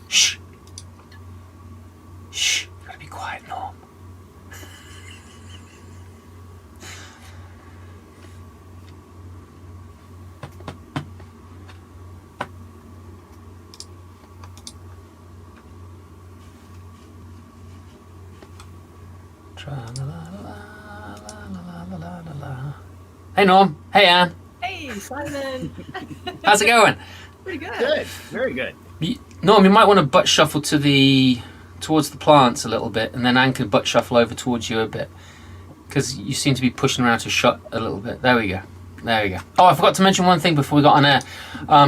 Shh. Shh. You gotta be quiet, Norm. Hey Norm. Hey Anne. Hey Simon. How's it going? Pretty good. Good. Very good. Norm, you might want to butt shuffle towards the plants a little bit, and then Anne can butt shuffle over towards you a bit, because you seem to be pushing around to shut a little bit. There we go. There we go. Oh, I forgot to mention one thing before we got on air.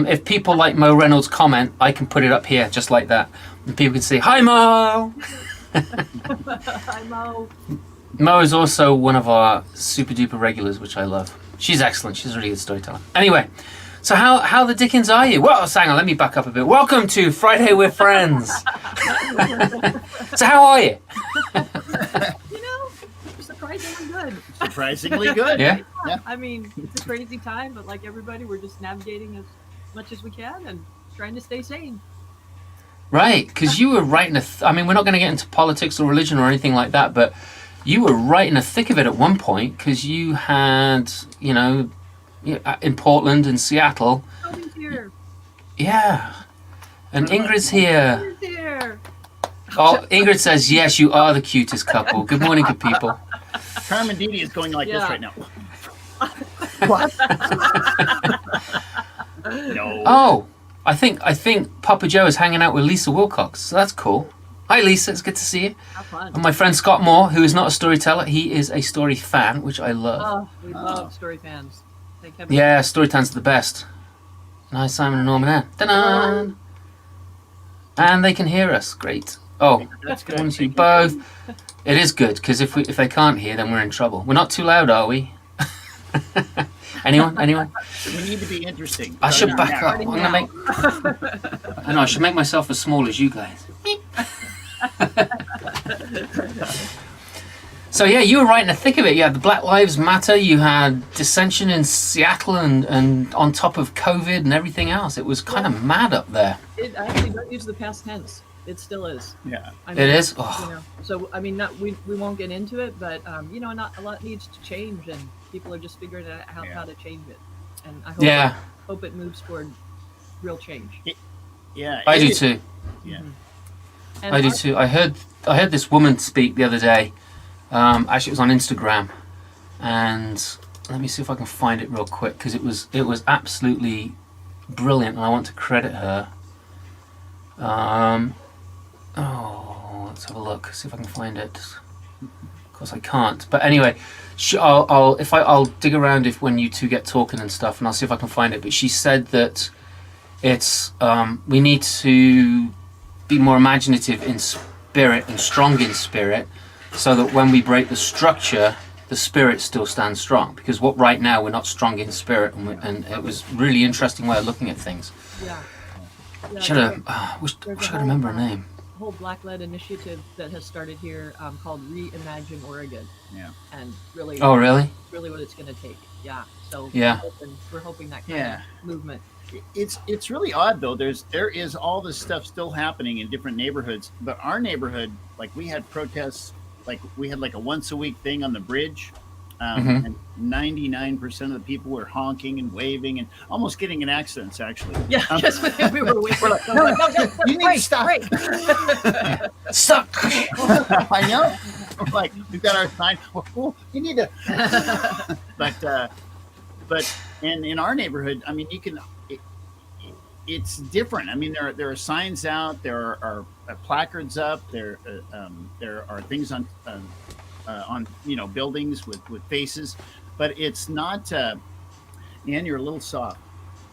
If people like Mo Reynolds' comment, I can put it up here just like that, and people can say, "Hi, Mo." Hi Mo. Mo is also one of our super duper regulars, which I love. She's excellent. She's a really good storyteller. Anyway, so how the dickens are you? Well, hang on, let me back up a bit. Welcome to Friday with Friends. So how are you? You know, surprisingly good. Surprisingly good. Yeah? Yeah. I mean, it's a crazy time, but like everybody, we're just navigating as much as we can and trying to stay sane. Right, because you were right in I mean, we're not going to get into politics or religion or anything like that, but you were right in the thick of it at one point, because you had, you know, in Portland and Seattle. Toby's here. Yeah. And Ingrid's here. Toby's here. Oh, Ingrid says, yes, you are the cutest couple. Good morning, good people. Carmen Didi is going like this Yeah. right now. What? No. Oh, I think Papa Joe is hanging out with Lisa Wilcox, so that's cool. Hi, Lisa. It's good to see you. Have fun. And my friend Scott Moore, who is not a storyteller, he is a story fan, which I love. Oh, we love story fans. They kept Yeah, Storytime's the best. And hi, Simon and Norman Ann. Ta-da! And they can hear us. Great. Oh, That's good. one, two, both. It is good, because if they can't hear, then we're in trouble. We're not too loud, are we? Anyone? We need to be interesting. I should back Yeah. up. I'm gonna make. I know. I should make myself as small as you guys. So yeah, you were right in the thick of it. You had the Black Lives Matter. You had dissension in Seattle, and on top of COVID and everything else, it was kind of mad up there. It actually don't use the past tense. It still is. Yeah. I It is? Oh. You know, so I mean, we won't get into it, but you know, not a lot needs to change, and people are just figuring out how to change it. And I hope it moves toward real change. Yeah. I do too. Yeah. And I do too. I heard this woman speak the other day. Actually, it was on Instagram, and let me see if I can find it real quick, because it was absolutely brilliant, and I want to credit her. Let's have a look. See if I can find it. Of course, I can't. But anyway, I'll dig around when you two get talking and stuff, and I'll see if I can find it. But she said that it's we need to be more imaginative in spirit and strong in spirit, so that when we break the structure, the spirit still stands strong. Because right now we're not strong in spirit, and it was really interesting way of looking at things. Yeah. Wish I could remember her name. Whole Black-led initiative that has started here called Reimagine Oregon. Yeah. And really, Oh, really? really what it's going to take. Yeah. So Yeah. we're hoping that kind of movement. It's really odd though. There is all this stuff still happening in different neighborhoods, but our neighborhood, like we had protests, like we had like a once a week thing on the bridge. And 99% of the people were honking and waving and almost getting in accidents, actually. Yeah, just when we were waiting. We're like, no, you need to stop. Stop! I know. We're like, we've got our sign. Well, you need to. But in our neighborhood, I mean, it's different. I mean, there are signs out. There are placards up. There are things on buildings with faces, but it's not. Ann, you're a little soft.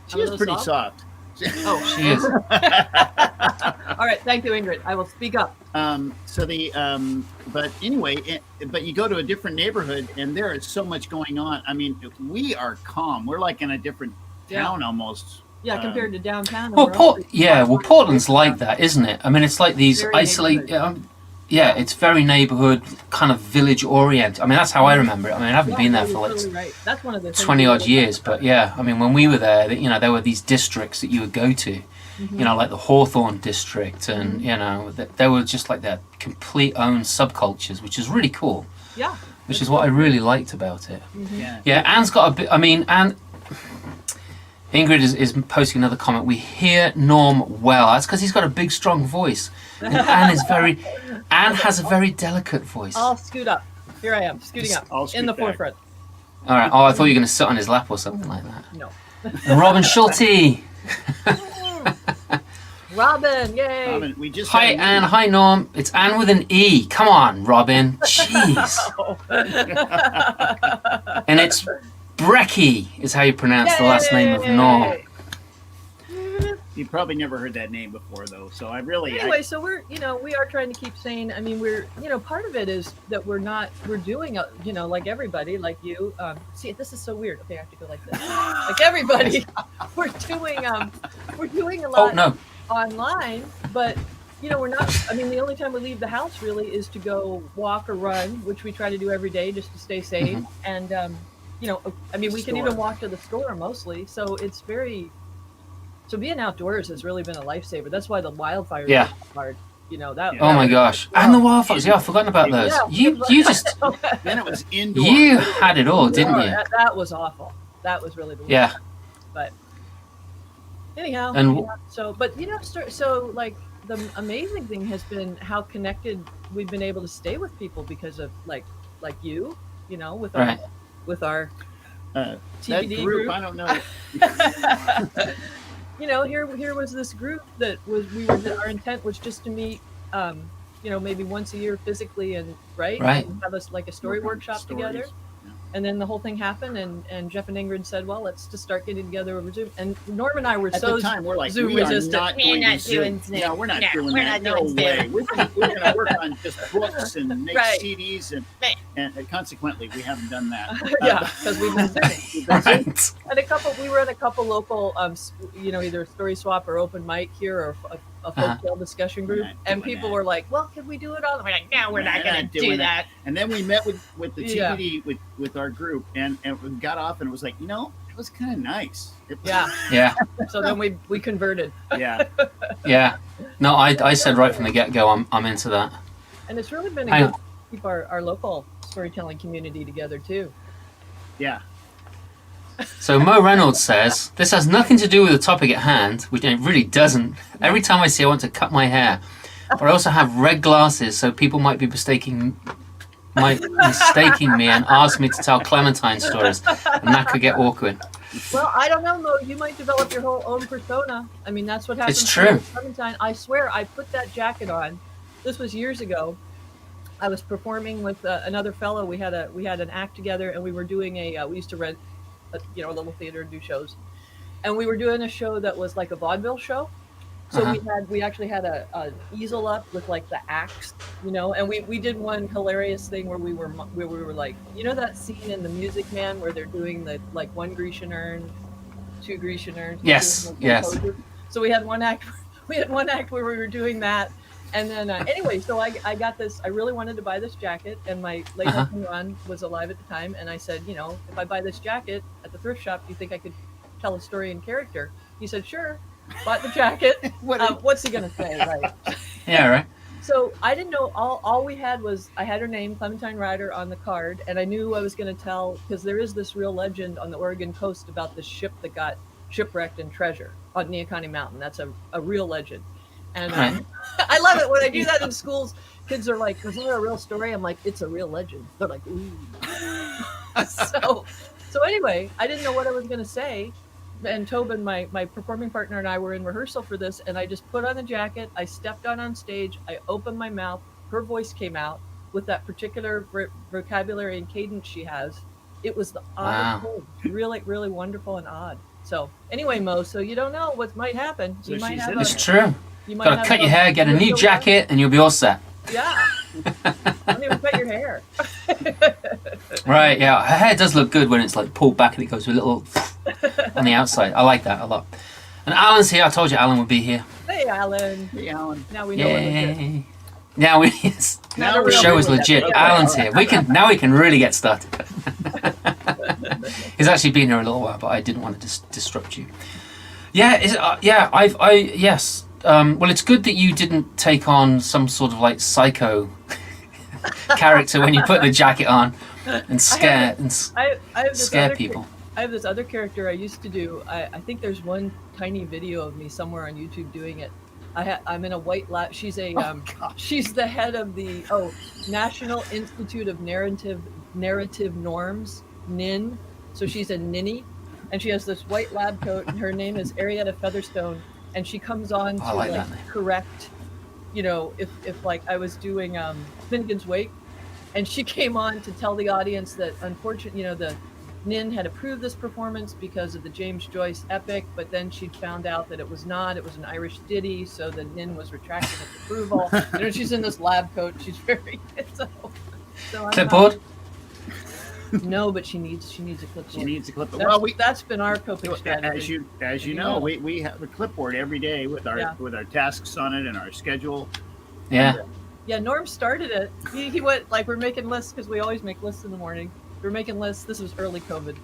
She is pretty soft. Oh, She is. all right. Thank you, Ingrid. I will speak up. But anyway, but you go to a different neighborhood and there is so much going on. I mean, we are calm. We're like in a different town almost. Yeah, compared to downtown. Well, Portland's like that, isn't it? I mean, it's like these Very isolated. it's very neighborhood, kind of village oriented. I mean, that's how I remember it. I mean, I haven't been there for like totally right. That's one of the 20 odd years, but yeah, I mean, when we were there, there were these districts that you would go to, like the Hawthorne district, and there were just like their complete own subcultures, which is really cool. Yeah. Which is what I really liked about it. Yeah. Anne's got a bit. I mean, Ingrid is posting another comment. We hear Norm well. That's because he's got a big, strong voice. And Anne has a very delicate voice. I'll scoot up. Here I am, scooting up in the forefront. All right. Oh, I thought you were going to sit on his lap or something like that. No. And Robin Schulte. Robin, yay! Robin, we just Hi, Anne. Hi, Norm. It's Anne with an E. Come on, Robin. Jeez. And it's Brecke is how you pronounce the last name of Norm. You probably never heard that name before, though. So Anyway, so we are trying to keep saying. I mean, we're, part of it is that we're doing, like everybody, like you. See, this is so weird. Okay, I have to go like this. Like everybody, we're doing a lot online, but we're not. I mean, the only time we leave the house really is to go walk or run, which we try to do every day just to stay safe. And I mean, we can even walk to the store mostly. So it's very. So being outdoors has really been a lifesaver. That's why the wildfires are hard. Oh my gosh. And the wildfires. Yeah, I've forgotten about those. You just... Then it was indoor. You had it all, didn't you? That was awful. That was really the worst. Yeah. But anyhow. And so like the amazing thing has been how connected we've been able to stay with people because of like you, with our TBD group. I don't know. Here was this group that our intent was just to meet, maybe once a year physically and and have us like a story workshop together. Yeah. And then the whole thing happened, and Jeff and Ingrid said, well, let's just start getting together over Zoom. And Norm and I were at the time, we're like, Zoom we resistant. Are not going to Zoom. No, we're not doing that. No way. We're going to work on just books and make CDs, and consequently, we haven't done that. Because we've been Zooming. And we were at a couple local, either story swap or open mic here or a folktale discussion group, and people were like, well, can we do it all? We're like, no, we're not going to do that. And then we met with the TBD with our group, and we got off, and it was like, it was kind of nice. Yeah. So then we converted. Yeah. Yeah. No, I said right from the get-go, I'm into that. And it's really been good to keep our local storytelling community together too. Yeah. So Mo Reynolds says, this has nothing to do with the topic at hand, which it really doesn't. Every time I see I want to cut my hair. But I also have red glasses, so people might be mistaking me and ask me to tell Clementine stories, and that could get awkward. Well, I don't know, Mo. You might develop your whole own persona. I mean, that's what happens. It's true. Clementine, I swear, I put that jacket on. This was years ago. I was performing with another fellow. We had an act together, and we were doing we used to rent a little theater and do shows, and we were doing a show that was like a vaudeville show. So we actually had a easel up with like the acts, and we did one hilarious thing where we were like, that scene in The Music Man where they're doing the like 1 Grecian urn, 2 Grecian urns. Yes. So we had one act where we were doing that, and then anyway, so I got this. I really wanted to buy this jacket, and my late husband Ron was alive at the time, and I said, if I buy this jacket at the thrift shop, do you think I could tell a story in character? He said, sure. Bought the jacket. What's he gonna say, right? Yeah, right. So I didn't know. All we had was I had her name, Clementine Ryder, on the card, and I knew I was going to tell because there is this real legend on the Oregon coast about this ship that got shipwrecked in Treasure on Neahkahnie Mountain. That's a real legend, and I love it when I do that in schools. Kids are like, "Is that a real story?" I'm like, "It's a real legend." They're like, "Ooh." So anyway, I didn't know what I was going to say. And Tobin, my performing partner, and I were in rehearsal for this, and I just put on the jacket. I stepped out on stage. I opened my mouth. Her voice came out with that particular vocabulary and cadence she has. It was the oddest thing. Really, really wonderful and odd. So anyway, Mo, so you don't know what might happen. So you might have it's true. You got to cut your hair, get a new jacket, and you'll be all set. Yeah. Don't even cut your hair. Right, yeah. Her hair does look good when it's like pulled back and it goes a little on the outside. I like that a lot. And Alan's here. I told you Alan would be here. Hey, Alan. Hey, Alan. Now we know what it is. Now we Now the show is really legit. okay. Alan's here. We can really get started. He's actually been here a little while, but I didn't want to disrupt you. Yeah, yes. Well, it's good that you didn't take on some sort of like psycho character when you put the jacket on and scare I have this scare other people. I have this other character I used to do. I think there's one tiny video of me somewhere on YouTube doing it. I'm in a white lab. She's a she's the head of the National Institute of Narrative Norms, NIN. So she's a ninny, and she has this white lab coat, and her name is Arietta Featherstone, and she comes on to like that name. correct, if like I was doing Finnegan's Wake, and she came on to tell the audience that unfortunately, the Nin had approved this performance because of the James Joyce epic, but then she found out that it was not. It was an Irish ditty, so the Nin was retracting its approval. She's in this lab coat. She's very so Clipboard? No, but she needs a clipboard. She needs a clipboard. That's been our coping strategy. As you know, we have a clipboard every day with our tasks on it and our schedule. Yeah. Yeah, Norm started it. He went like, we're making lists because we always make lists in the morning. We're making lists. This was early COVID.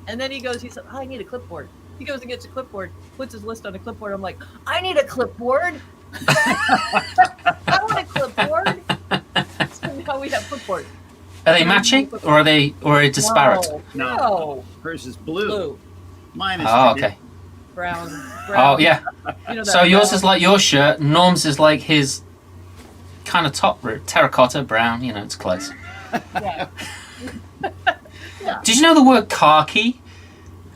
And then he said, I need a clipboard. He goes and gets a clipboard, puts his list on a clipboard. I'm like, I need a clipboard. I want a clipboard. So now we have clipboard. Are they matching or are they disparate? No. Hers is blue. Mine is okay. Brown. Oh yeah. So yours is like your shirt. Norm's is like his kind of top terracotta brown. It's close. Yeah. Did you know the word khaki,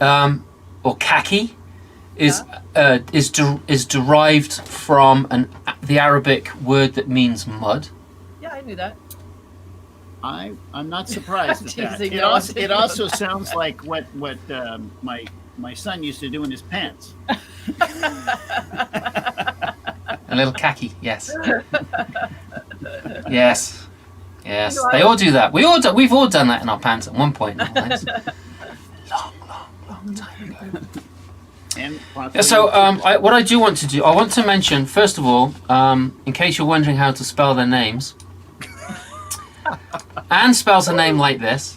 or khaki, is derived from the Arabic word that means mud? Yeah, I knew that. I'm not surprised at that. It also sounds like what my son used to do in his pants. A little khaki, yes. Yes, they all do that. We've all done that in our pants at one point. Long time ago. And so, what I do want to do, I want to mention first of all, in case you're wondering how to spell their names, Anne spells her name like this.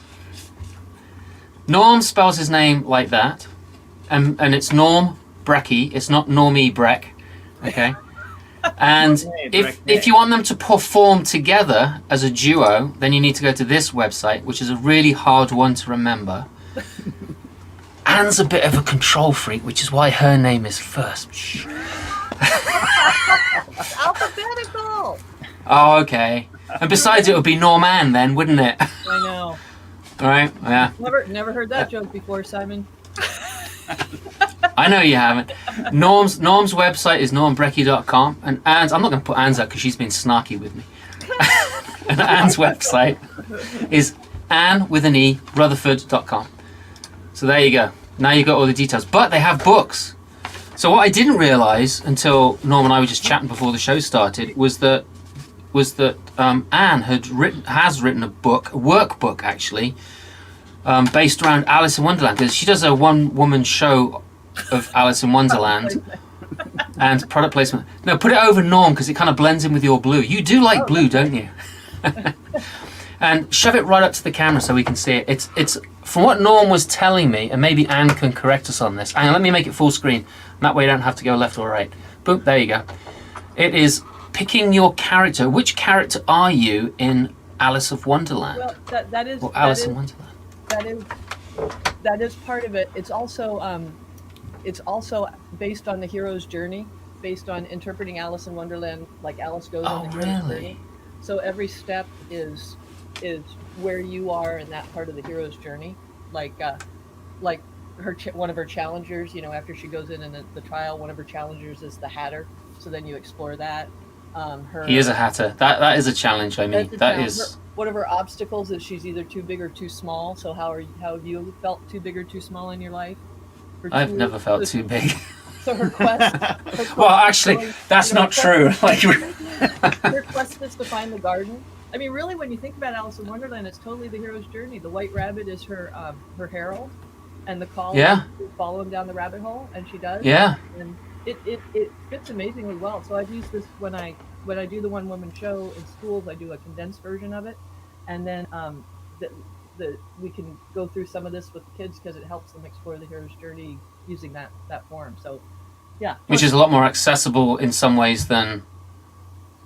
Norm spells his name like that, and it's Norm Brecke. It's not Normie Breck. Okay. And if you want them to perform together as a duo, then you need to go to this website, which is a really hard one to remember. Anne's a bit of a control freak, which is why her name is first. Alphabetical. Oh, okay. And besides, it would be Norman then, wouldn't it? I know. All right. Yeah. Never heard that joke before, Simon. I know you haven't. Norm's website is normbrecke.com, and Anne's, I'm not going to put Anne's up because she's been snarky with me. And Anne's website is Rutherford.com. So there you go. Now you've got all the details. But they have books. So what I didn't realise until Norm and I were just chatting before the show started was that Anne has written a workbook actually, based around Alice in Wonderland, because she does a one-woman show of Alice in Wonderland and product placement. No, put it over Norm because it kind of blends in with your blue. You do like blue, don't you? And shove it right up to the camera so we can see it. It's from what Norm was telling me, and maybe Anne can correct us on this. Anne, let me make it full screen. That way you don't have to go left or right. Boom, there you go. It is picking your character. Which character are you in Alice of Wonderland? Well, that is or Alice in Wonderland. That is part of it. It's also based on the hero's journey, based on interpreting Alice in Wonderland, like Alice goes on the hero's journey. So every step is where you are in that part of the hero's journey. Like one of her challengers, after she goes in the trial, one of her challengers is the Hatter. So then you explore that. He is a Hatter. That is a challenge. I mean, that is. One of her obstacles is she's either too big or too small. So how have you felt too big or too small in your life? I've never felt too big. So her quest. Well, actually, that's not true. Like her quest is to find the garden. I mean, really, when you think about Alice in Wonderland, it's totally the hero's journey. The White Rabbit is her herald, and the call is to follow him down the rabbit hole, and she does. Yeah. And it fits amazingly well. So I've used this when I when I do the one woman show in schools, I do a condensed version of it, and then the, we can go through some of this with the kids because it helps them explore the hero's journey using that form. So, yeah, Which is a lot more accessible in some ways than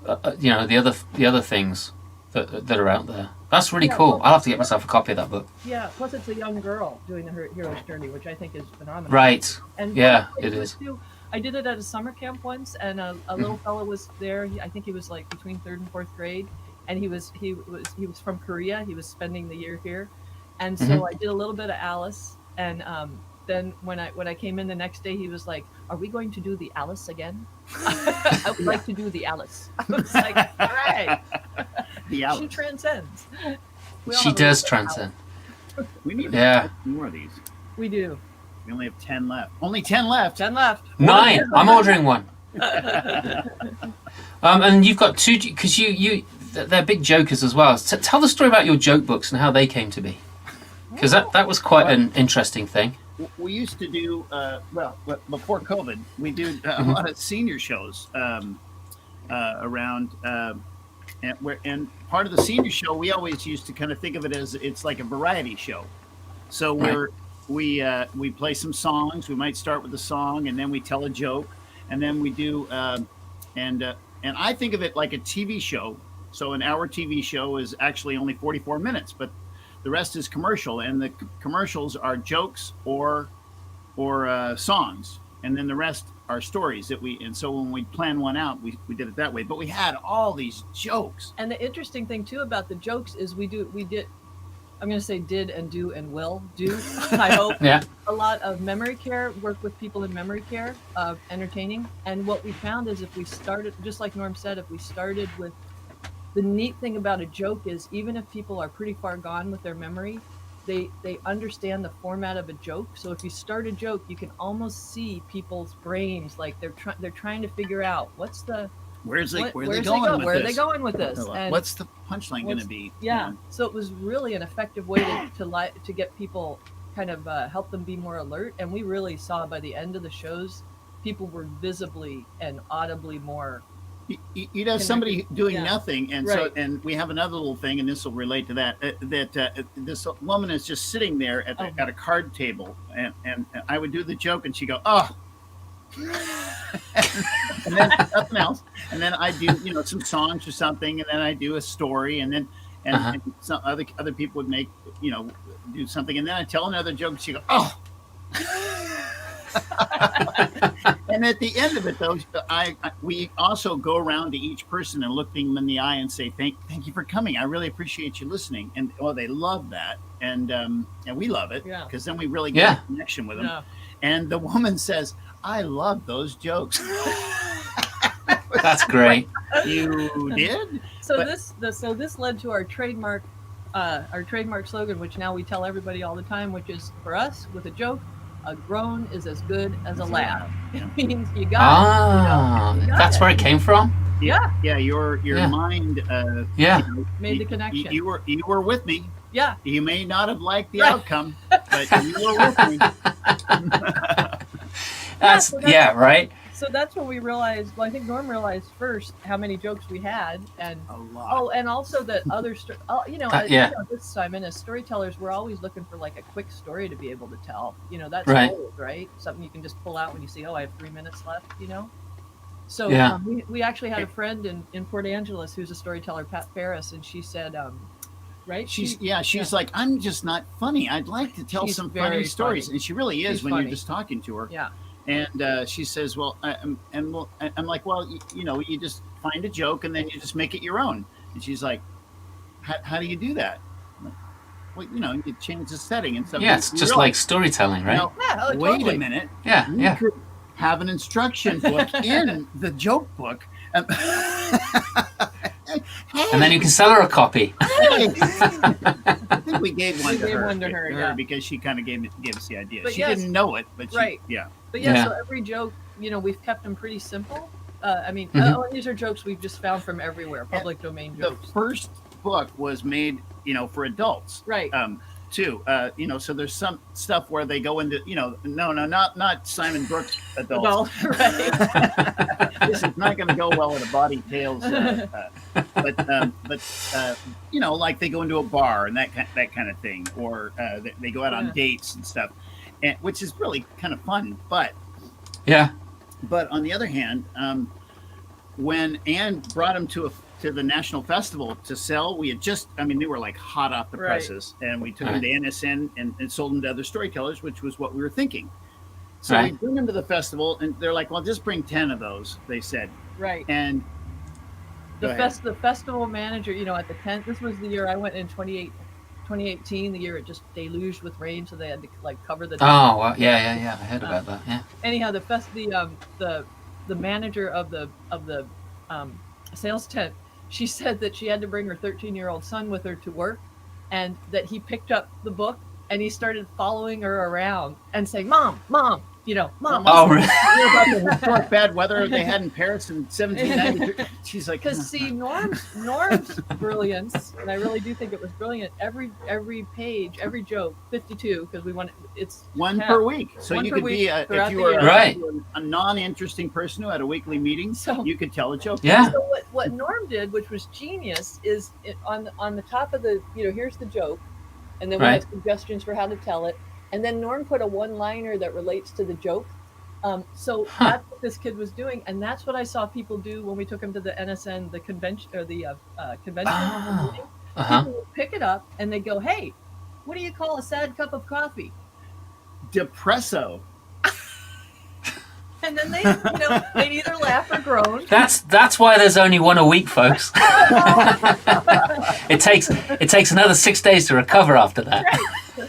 the other things that are out there. That's really cool. I'll have to get myself a copy of that book. Yeah, plus it's a young girl doing the hero's journey, which I think is phenomenal. Right. And yeah, it is. I did it at a summer camp once, and a little fellow was there. I think he was like between 3rd and 4th grade, and he was from Korea. He was spending the year here, and so I did a little bit of Alice, and then when I came in the next day, he was like, "Are we going to do the Alice again?" I would like to do the Alice. I was like, "All right." The Alice. She transcends. She does transcend. We need more of these. We do. We only have 10 left. Only 10 left. 10 left. 9. I'm ordering one. And you've got 2 because they're big jokers as well. So tell the story about your joke books and how they came to be, because that was quite an interesting thing. We used to do before COVID. We did a lot of senior shows around. And part of the senior show, we always used to kind of think of it as it's like a variety show. So we play some songs. We might start with a song, and then we tell a joke, and then we do. And I think of it like a TV show. So an hour TV show is actually only 44 minutes, but the rest is commercial, and the commercials are jokes or songs, and then the rest are stories that we. And so when we plan one out, we did it that way. But we had all these jokes. And the interesting thing too about the jokes is we did. I'm going to say did and do and will do. I hope. Yeah. A lot of memory care, work with people in memory care of entertaining. And what we found is if we started, just like Norm said, if we started with, the neat thing about a joke is even if people are pretty far gone with their memory, they understand the format of a joke. So if you start a joke, you can almost see people's brains, like they're trying to figure out where are they going with this? And what's the punchline going to be? Yeah. So it was really an effective way to get people kind of help them be more alert. And we really saw by the end of the shows, people were visibly and audibly more. You know, somebody doing nothing, and and we have another little thing, and this will relate to that. This woman is just sitting there at a card table, and I would do the joke, and she'd go, "Oh," and then nothing else, and then I do some songs or something, and then I do a story, and then and some other people would make do something, and then I tell another joke, and she go, "Oh." And at the end of it, though, we also go around to each person and look them in the eye and say, "Thank you for coming. I really appreciate you listening." And they love that, and we love it because then we really get a connection with them. Yeah. And the woman says, "I love those jokes." That's great. You did? So this led to our trademark slogan, which now we tell everybody all the time, which is for us with a joke. A groan is as good as a laugh. It means you got it. That's where it came from? Yeah. Yeah, your mind made the connection. You were with me. Yeah. You may not have liked the outcome, but you were with me. Right. So that's when we realized. Well, I think Norm realized first how many jokes we had, and a lot. Oh, and also that other, this Simon, as storytellers, we're always looking for like a quick story to be able to tell. That's gold, right? Something you can just pull out when you see, I have 3 minutes left. So we actually had a friend in Port Angeles who's a storyteller, Pat Ferris, and she said, right? She's like, I'm just not funny. I'd like to tell some funny stories, and she really is when you're just talking to her. Yeah. And she says, well, I'm like, well, you just find a joke and then you just make it your own. And she's like, how do you do that? Well, you change the setting and stuff. Yeah, it's just like storytelling, right? Wait a minute. Yeah, you could have an instruction book in the joke book. And then you can sell her a copy. I think we gave one to her because she kind of gave us the idea. But she didn't know it, but But so every joke, we've kept them pretty simple. These are jokes we've just found from everywhere, public domain jokes. The first book was made, for adults. Right. Too. So there's some stuff where they go into, not Simon Brooks adults. Right. this is not going to go well with a body tails. You know, like they go into a bar and that kind of thing, or they go out on dates and stuff, which is really kind of fun. But on the other hand, when Anne brought him to the national festival to sell, we had they were like hot off the presses, and we took them to NSN and sold them to other storytellers, which was what we were thinking. So we bring them to the festival, and they're like, well, just bring 10 of those, they said. Right. And the festival manager, you know, at the 10th, this was the year I went in 2018, the year it just deluged with rain, so they had to like cover the. Oh, well, yeah. I heard about that. Yeah. Anyhow, the manager of the sales tent, she said that she had to bring her 13-year-old son with her to work, and that he picked up the book and he started following her around and saying, "Mom, you know, Mom." Oh, really? About the historic bad weather they had in Paris in 1793. She's like, because see, Norm's brilliance, and I really do think it was brilliant. Every page, every joke, 52, because it's one per week. So you could be if you were a non-interesting person who had a weekly meeting, so you could tell a joke. Yeah. So what Norm did, which was genius, is on the top of the, you know, here's the joke, and then we have suggestions for how to tell it. And then Norm put a one-liner that relates to the joke. So that's what this kid was doing. And that's what I saw people do when we took him to the NSN, the convention, or the convention. People would pick it up and they go, "Hey, what do you call a sad cup of coffee?" Depresso. And then they'd either laugh or groan. That's why there's only one a week, folks. It takes another 6 days to recover after that. Right.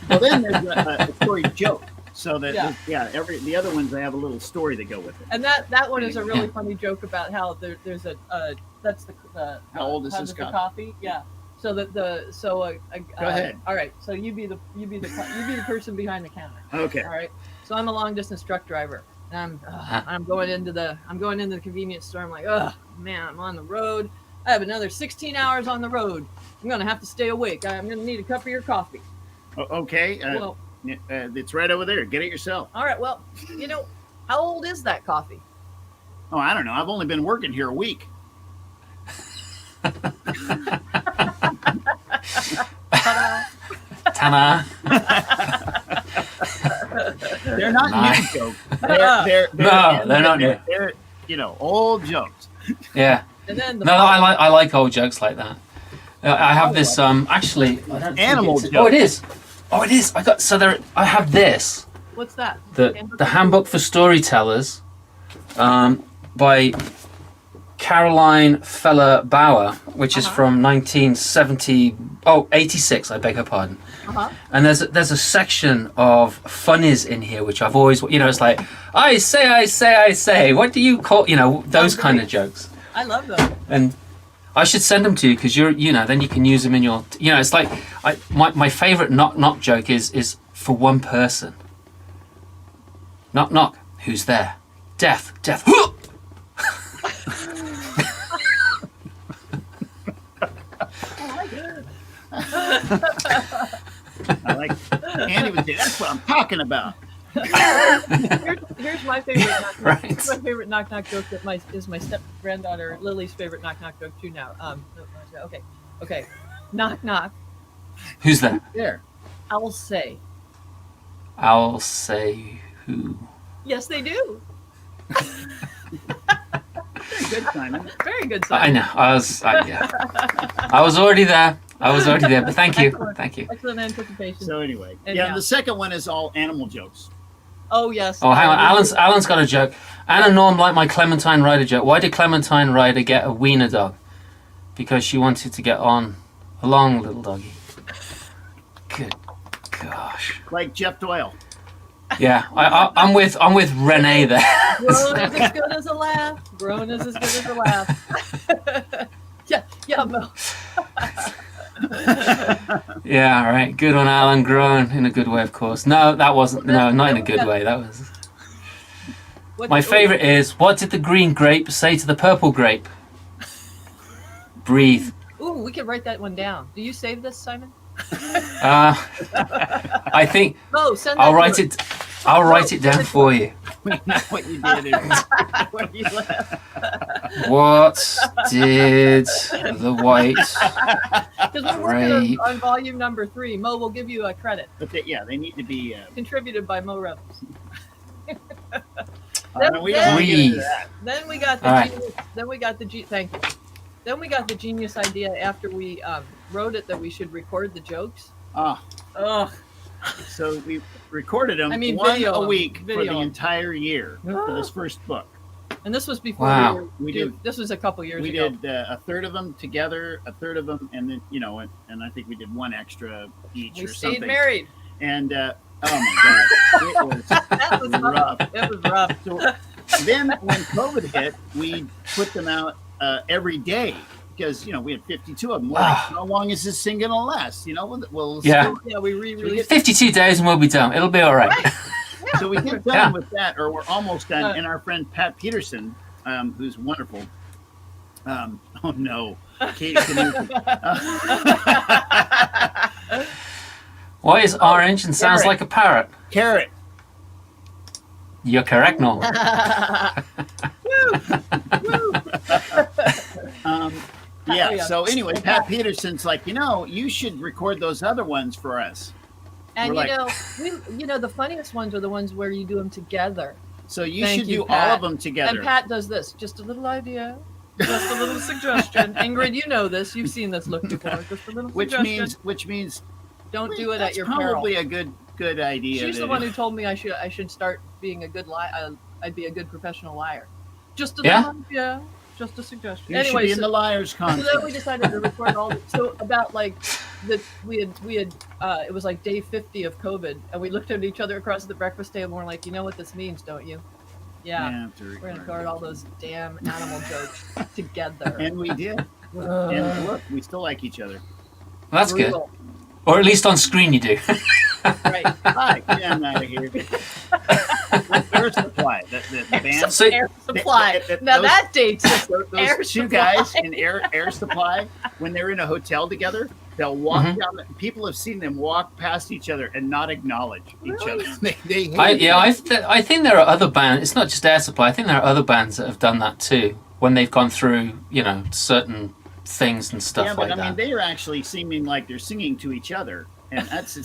Well, then there's a story joke. So that the other ones, they have a little story to go with it. And that one is a really funny joke about how there's that's the how old is this coffee? Yeah. So go ahead. All right. So you be the person behind the counter. Okay. All right. So I'm a long distance truck driver, and I'm going into the convenience store. I'm like, oh man, I'm on the road. I have another 16 hours on the road. I'm gonna have to stay awake. I'm gonna need a cup of your coffee. Okay. Well, it's right over there. Get it yourself. All right. Well, you know, how old is that coffee? Oh, I don't know. I've only been working here a week. Ta-da. They're not new jokes. They're not new. They're old jokes. Yeah. And then I like old jokes like that. I have this actually I don't animal think joke. Oh, it is. I have this. What's that? The Handbook for Storytellers, by Caroline Feller Bauer, which is from 86. I beg her pardon. And there's a section of funnies in here which I've always, it's like I say. What do you call, those kind of jokes. I love them. And I should send them to you because then you can use them in your, it's like my favorite knock joke is for one person. Knock knock. Who's there? Death. I like Andy would say, that's what I'm talking about. Here's my favorite knock knock. Right. Here's my favorite knock knock joke that is my step granddaughter Lily's favorite knock knock joke too now. Okay. Knock knock. Who's there? There. I'll say who. Yes, they do. Very good, Simon. Very good, I Simon. know. I was already there. But thank you. Excellent. Thank you. Excellent anticipation. So anyway, Anyhow. the second one is all animal jokes. Oh yes. Oh, hang on. Alan's got a joke. Anne and Norm like my Clementine Ryder joke. Why did Clementine Ryder get a wiener dog? Because she wanted to get on a long little doggy. Good gosh. Like Jeff Doyle. Yeah, I'm with Renee there. Grown is as good as a laugh. Grown is as good as a laugh. yeah, Mo. Yeah, all right. Good on Alan. Grown in a good way, of course. No, that wasn't. No, not in a good way. That was. My favorite is, what did the green grape say to the purple grape? Breathe. Ooh, we could write that one down. Do you save this, Simon? I think Oh, send that I'll write it down for you. We know what you did. Where you left. What did the white Because we're working on volume number 3. Mo will give you a credit. But they need to be contributed by Mo Rebels. we don't want to get into that. Then we got the genius. Then we got the thank you. Then we got the genius idea after we wrote it that we should record the jokes. Oh. So we recorded them one a week for the entire year for this first book. And this was before we did. This was a couple years ago. We did a third of them together, a third of them, and then and I think we did one extra each or something. We stayed married. And oh my god, that was rough. It was rough. So then when COVID hit, we put them out every day. Because we had 52 of them. We're like, how long is this thing gonna last? We'll we re-released 52 days and we'll be done. It'll be all right. Yeah. So we get done with that, or we're almost done. And our friend Pat Peterson, who's wonderful. Oh no, Katie. Why is orange and sounds like a parrot? Carrot. You're correct, Norm. Yeah. So anyway, Pat Peterson's like, you should record those other ones for us. And the funniest ones are the ones where you do them together. So you should do all of them together. And Pat does this. Just a little idea. Just a little suggestion. Ingrid, you know this. You've seen this look before. Just a little suggestion. Which means don't do it at your peril. Probably a good idea. She's the one who told me I should start being a good I'd be a good professional liar. Just a little idea. Just a suggestion. You should be in the liars contest. So then we decided to record all. So about we had it was like day 50 of COVID, and we looked at each other across the breakfast table, and we're like, you know what this means, don't you? Yeah. We're gonna record all those damn animal jokes together. And we did. And look, we still like each other. Well, that's good. Or at least on screen you do. Right. Hi, get out of here. Air Supply, the band. So, Air Supply. Now that dates those Air two Supply. guys in Air Supply, when they're in a hotel together, they'll walk down. People have seen them walk past each other and not acknowledge each other. They hate I think there are other bands. It's not just Air Supply. I think there are other bands that have done that too when they've gone through, certain things and stuff like that. I mean, they are actually seeming like they're singing to each other. And that's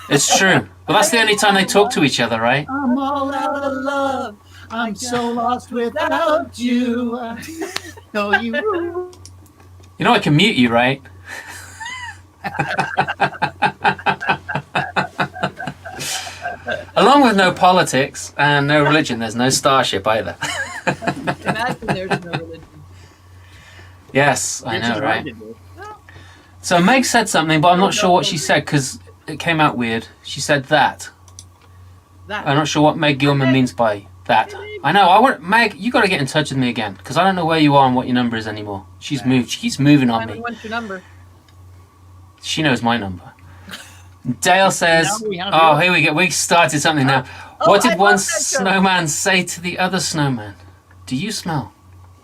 it's true. Well, that's the only time they talk to each other, right? I'm all out of love. I'm so lost without you. No, you. You know I can mute you, right? Along with no politics and no religion, there's no starship either. Imagine there's no religion. Yes, I know, right? So Meg said something, but I'm not sure what she said because it came out weird. She said that. I'm not sure what Meg Gilman means by that. I know. Meg, you got to get in touch with me again because I don't know where you are and what your number is anymore. She's moved. She keeps moving on me. What's your number? She knows my number. Dale says, "Oh, here we go. We started something now. What did one snowman say to the other snowman? Do you smell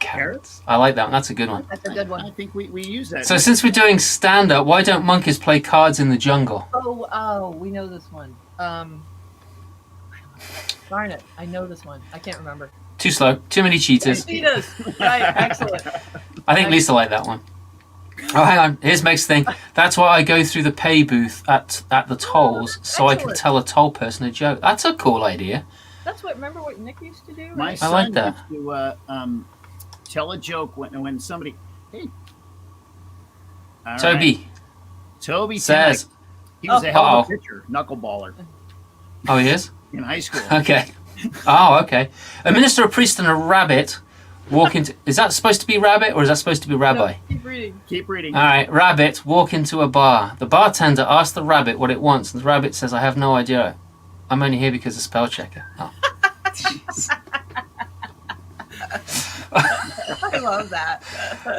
carrots?" I like that one. That's a good one. That's a good one. I think we use that. So since we're doing stand-up, why don't monkeys play cards in the jungle? Oh, we know this one. Darn it. I know this one. I can't remember. Too slow. Too many cheaters. Cheetahs. Right. Excellent. I think Lisa liked that one. Oh, hang on. Here's Meg's thing. That's why I go through the pay booth at the tolls so I can tell a toll person a joke. That's a cool idea. Remember what Nick used to do? Right? My son I like that. used to tell a joke when somebody, hey. All Toby. Right. Toby says. He was a hell of a pitcher, knuckleballer. Oh, he is? In high school. Okay. Oh, okay. A minister, a priest, and a rabbit walk into... Is that supposed to be rabbit or is that supposed to be rabbi? No, keep reading. Keep reading. All right. Rabbit walk into a bar. The bartender asks the rabbit what it wants. And the rabbit says, I have no idea. I'm only here because of spell checker. Oh. I love that.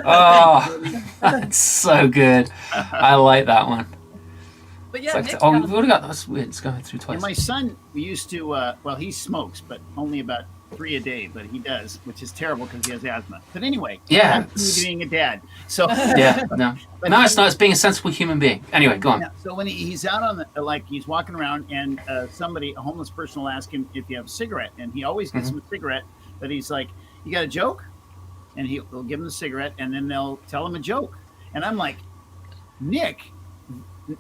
Oh, that's so good. I like that one. But yeah, we've already got... That's weird. It's going through twice. And my son used to... he smokes, but only about 3 a day, but he does, which is terrible because he has asthma. But anyway, Yeah, that's me being a dad. So yeah, no, no, it's not. It's being a sensible human being. Anyway, go on. yeah, so when he's out on the, like he's walking around and a homeless person will ask him if you have a cigarette, and he always gets him a cigarette, but he's like, "You got a joke?" And he'll give him the cigarette, and then they'll tell him a joke, and I'm like,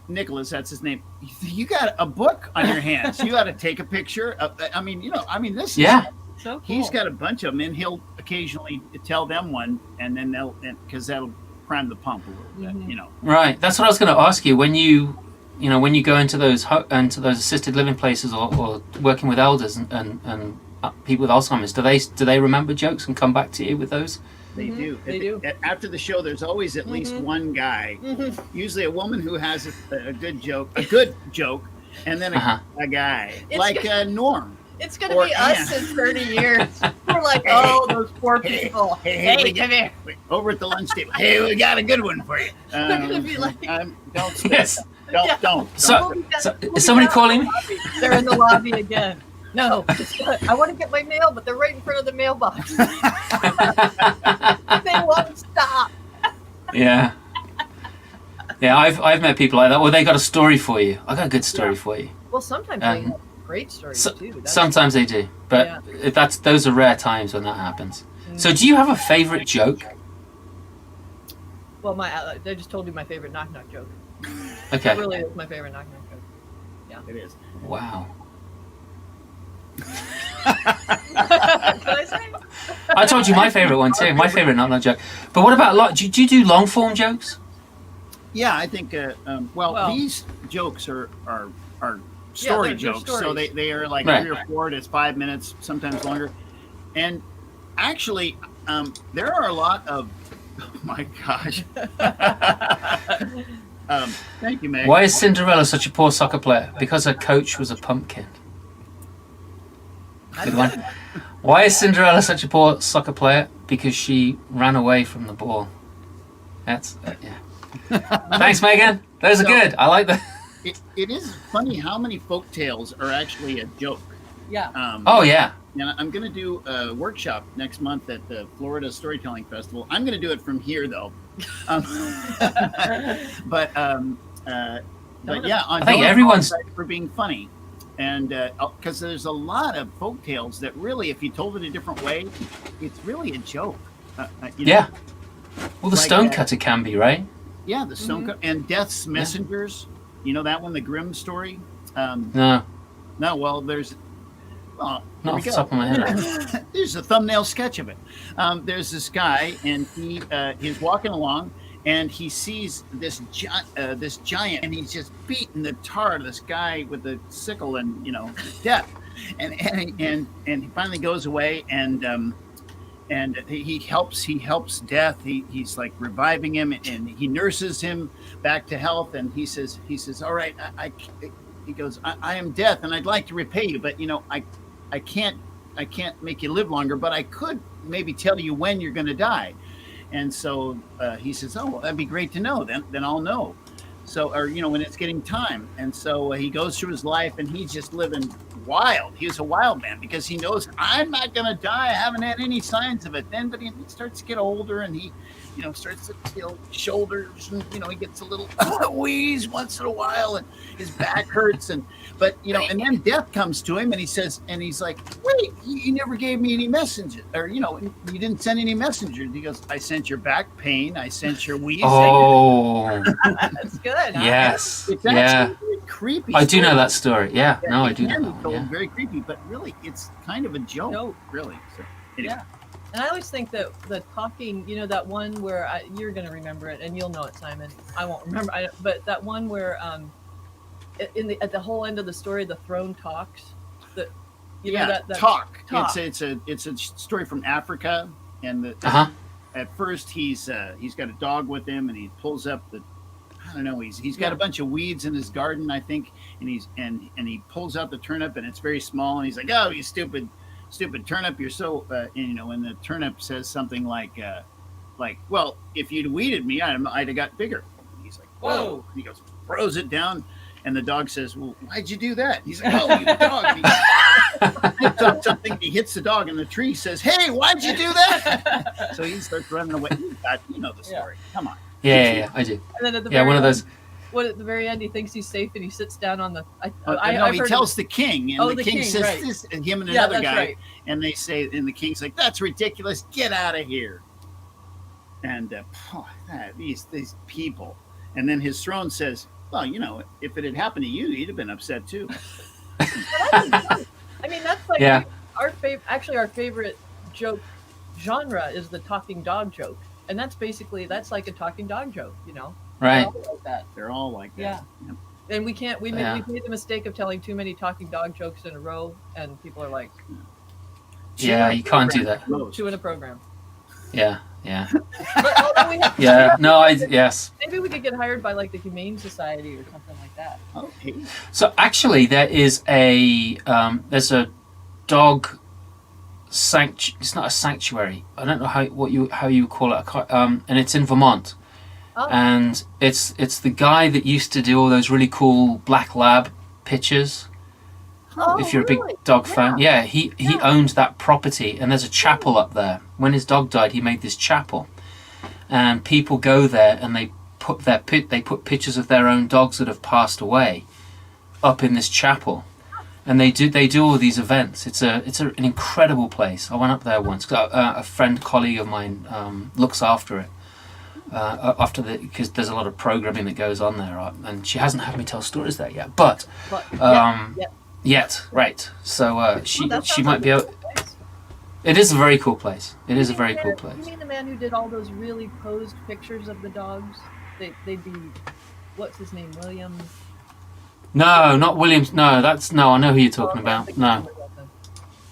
Nicholas, that's his name. You got a book on your hands. You got to take a picture. This is, so cool. He's got a bunch of them, and he'll occasionally tell them one, and then because that'll prime the pump a little bit, Right. That's what I was going to ask you. When you go into those assisted living places or working with elders and people with Alzheimer's, do they remember jokes and come back to you with those? They do. They do. After the show, there's always at least one guy, usually a woman who has a good joke, and then a guy like Norm. It's going to be us in 30 years. We're like, oh, those poor people. Hey, come here. Over at the lunch table. Hey, we got a good one for you. They're going to be like, don't spit. Don't. So, is somebody calling me? They're in the lobby again. No, I want to get my mail, but they're right in front of the mailbox. They won't stop. Yeah. Yeah, I've met people like that. Well, they got a story for you. I got a good story for you. Well, sometimes they have great stories too. Sometimes they do, but those are rare times when that happens. So, do you have a favorite joke? Well, they just told you my favorite knock-knock joke. Okay. It really is my favorite knock-knock joke. Yeah, it is. Wow. Can I say? I told you my favorite one too. My favorite knock-knock joke. But what about do you do long-form jokes? Yeah, I think. These jokes are story jokes, so they are like 3 or 4 to 5 minutes, sometimes longer. And actually, there are a lot of. Oh my gosh. Thank you, Meg. Why is Cinderella such a poor soccer player? Because her coach was a pumpkin. Good one. Why is Cinderella such a poor soccer player? Because she ran away from the ball. That's Thanks, Megan. Those are good. I like that. It is funny how many folk tales are actually a joke. Yeah. And I'm going to do a workshop next month at the Florida Storytelling Festival. I'm going to do it from here, though. But yeah, I think everyone's for being funny. And because there's a lot of folk tales that really, if you told it a different way, it's really a joke. Yeah. Well, the stonecutter can be, right? Yeah, the stonecutter and Death's Messengers. You know that one, the Grimm story? No. No, well, there's... Well, not off the top of my head. There's a thumbnail sketch of it. There's this guy, and he's walking along, and he sees this giant, and he's just beating the tar out of this guy with a sickle, and death, and he finally goes away, and he helps Death. He's like reviving him, and he nurses him back to health, and he says, all right, he goes, I am Death, and I'd like to repay you, but I can't make you live longer, but I could maybe tell you when you're going to die. And so he says, oh, well, that'd be great to know. Then I'll know. So, or, when it's getting time. And so he goes through his life, and he's just living wild. He's a wild man because he knows I'm not going to die. I haven't had any signs of it then, but he starts to get older, and he, starts to feel shoulders, and, he gets a little wheeze once in a while, and his back hurts. And then Death comes to him, and he's like, wait, you never gave me any messengers, or, you didn't send any messengers. He goes, I sent your back pain. I sent your wheeze. Oh, that's good. Huh? Yes. It's actually very creepy. I do know that story. Yeah. No, I do know that one. Yeah. Very creepy, but really, it's kind of a joke. Really. So, anyway. Yeah. And I always think that the talking, that one where you're going to remember it, and you'll know it, Simon. I won't remember. But that one where, at the whole end of the story, the throne talks. That talk. Talk. It's a story from Africa, and at first he's got a dog with him, and he pulls up he's got a bunch of weeds in his garden, I think, and he pulls out the turnip, and it's very small, and he's like, oh, you stupid turnip, you're so and the turnip says something like well, if you'd weeded me, I'd have got bigger. And he's like, whoa. And he goes, throws it down, and the dog says, well, why'd you do that? He's like, oh, you dog. And he picks up something, he hits the dog, and the tree says, "Hey, why'd you do that?" So he starts running away. You know the story. Come on. Yeah, I do. And then at the Yeah, very one of those. at the very end, he thinks he's safe, and he sits down on the. No, he tells the king, and the king says right. this, and him and Yeah, another that's guy, right. and they say, and the king's like, "That's ridiculous. Get out of here." And these people, and then his throne says, "Well, you know, if it had happened to you, you'd have been upset too." I mean, that's like Yeah. our favorite joke genre is the talking dog joke, and that's like a talking dog joke, you know. Right. They're all like that. They're all like that. Yeah. Yep. And we can't. We Yeah. made the mistake of telling too many talking dog jokes in a row, and people are like, Yeah, you can't do that. "Two in a program." Yeah. But although we have, Yeah. No, yes. maybe we could get hired by like the Humane Society or something like that. Okay. So actually, there's a dog it's not a sanctuary. I don't know how you call it. And it's in Vermont. Oh, And it's the guy that used to do all those really cool black lab pictures. oh, If you're a really? big dog fan, yeah, he owns that property, and there's a chapel up there. When his dog died, he made this chapel, and people go there and they put pictures of their own dogs that have passed away up in this chapel, and they do all these events. It's an incredible place. I went up there once. A colleague of mine looks after it. Because there's a lot of programming that goes on there, and she hasn't had me tell stories there yet. But yet, right? So she might be able. It is a very cool place. It is a very cool place. You mean the man who did all those really posed pictures of the dogs? They'd be, what's his name, Williams? No, not Williams. No, I know who you're talking Oh, about. No,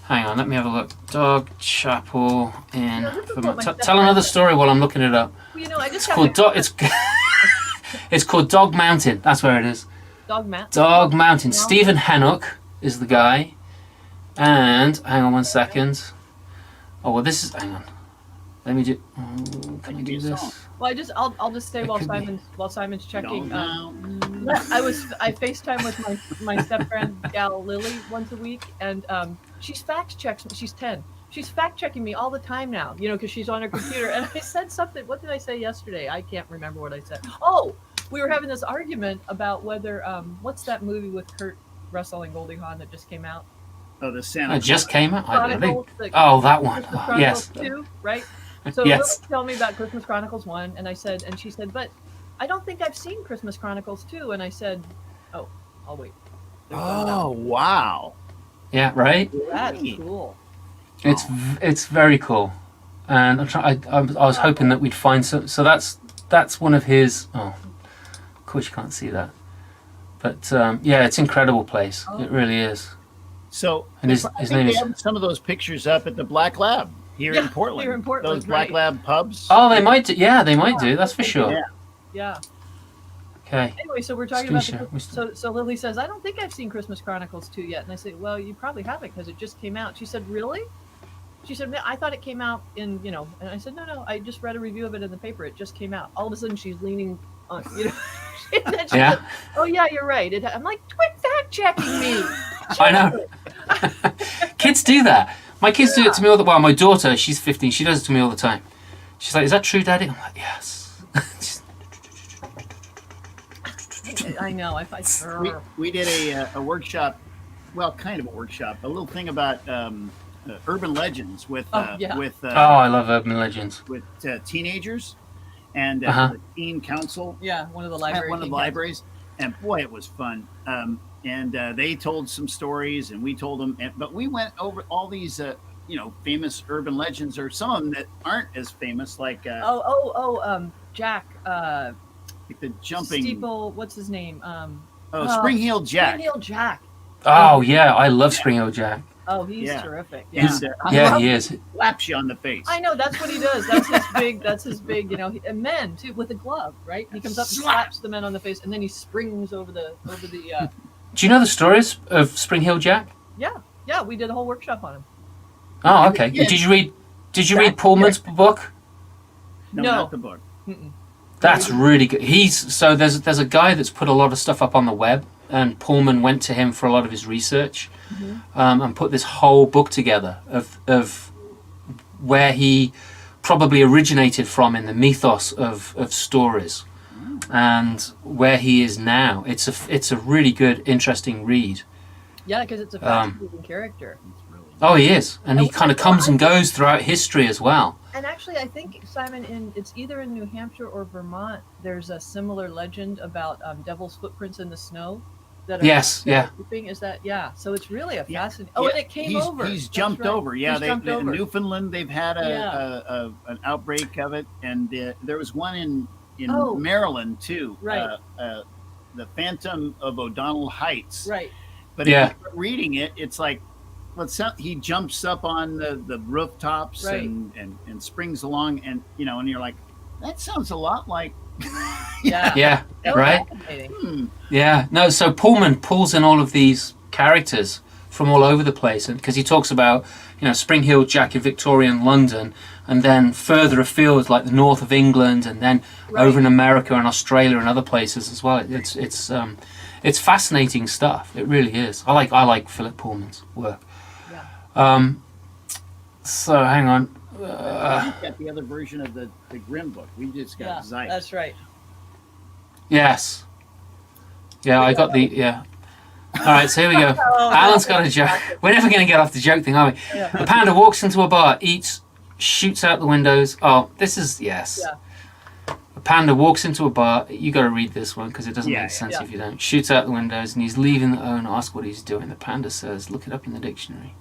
hang on, let me have a look. Dog chapel in. No, this is what my Tell another story while I'm looking it up. Well, you know, I just It's called It's called Dog Mountain. That's where it is. Dog Matt. Dog Mountain. Stephen Hannock is the guy. And hang on one second. Oh well, this is. Hang on. Let me do. Can I do this? Well, I'll just stay It while could be. Simon's checking. No. I FaceTime with my step friend gal Lily once a week, and she's fact checks me. She's 10. She's fact checking me all the time now, you know, because she's on her computer. And I said something. What did I say yesterday? I can't remember what I said. Oh, we were having this argument about whether what's that movie with Kurt Russell and Goldie Hawn that just came out? Oh, the Santa. It just came out. Chronicles, Oh, that one. Christmas Chronicles Yes. 2, right? So Yes. Lily told me about Christmas Chronicles 1, and she said, but I don't think I've seen Christmas Chronicles 2, and I said, oh, I'll wait. Oh, wow. Yeah. Right. That's cool. It's very cool, and I was hoping that we'd find some. So that's one of his. Oh, of course you can't see that, but yeah, it's an incredible place. It really is. So And his I think name they is. have some of those pictures up at the Black Lab here in Portland. Here in Portland, Those Black right. Lab pubs. Oh, they might do. Yeah, they might do. That's for sure. Yeah. Yeah. Okay. Anyway, so we're talking Screen about share. so Lily says, I don't think I've seen Christmas Chronicles 2 yet. And I say, well, you probably haven't because it just came out. She said, really? She said, I thought it came out in, you know, and I said, no, I just read a review of it in the paper. It just came out. All of a sudden she's leaning on, you know. And then she Yeah. said, oh, yeah, you're right. I'm like, quit fact checking me. I know. Kids do that. My kids do it to me all the. Well, my daughter, she's 15. She does it to me all the time. She's like, "Is that true, Daddy?" I'm like, "Yes." I know. I find We did a workshop, well, kind of a workshop, a little thing about urban legends with Oh, I love urban legends. teenagers and Uh-huh. the teen council yeah, one of the at libraries. one of the libraries, and boy, it was fun. And they told some stories, and we told them. But we went over all these, famous urban legends, or some of them that aren't as famous, like Jack. like the jumping Steeple. What's his name? Spring Heel Jack. Spring Heel Jack. Oh yeah, I love Spring Hill Jack. Oh, he's Yeah. terrific. He's- Yeah. Yeah, he is. Slaps you on the face. I know that's what he does. That's his big. That's his big. You know, and men too with a glove, right? He comes up and slaps the men on the face, and then he springs over the. Do you know the stories of Spring Hill Jack? Yeah. We did a whole workshop on him. Oh, okay. Yeah. Did you read Pullman's book? No, No. not the book. Mm-mm. That's really good. There's a guy that's put a lot of stuff up on the web. and Pullman went to him for a lot of his research, and put this whole book together of where he probably originated from in the mythos of stories, and where he is now. It's a really good, interesting read. Yeah, because it's a fascinating character. Oh, he is, and he kind of comes and goes throughout history as well. And actually, I think, Simon, it's either in New Hampshire or Vermont, there's a similar legend about devil's footprints in the snow. Yes, yeah. Is that, yeah. So it's really a fascinating... Oh, and it came over. He's jumped over. Yeah, jumped over. In Newfoundland, they've had an outbreak of it. And there was one in Maryland, too. Right. The Phantom of O'Donnell Heights. Right. But if you start reading it, it's like, he jumps up on the rooftops and springs along, and and you're like, that sounds a lot like right. Yeah, no, so Pullman pulls in all of these characters from all over the place, and because he talks about Spring Hill Jack in Victorian London, and then further afield like the north of England, and then over in America and Australia and other places as well. It's fascinating stuff. It really is. I like Philip Pullman's work. So hang on. We got the other version of the Grimm book. We just got Zeiss. That's right. Yes. Yeah, I got the All right, so here we go. Alan's got a joke. We're never going to get off the joke thing, are we? Yeah. A panda walks into a bar, eats, shoots out the windows. Oh, this is yes. Yeah. A panda walks into a bar. You got to read this one because it doesn't make sense if you don't. Shoots out the windows, and he's leaving the owner. Asks what he's doing. The panda says, "Look it up in the dictionary."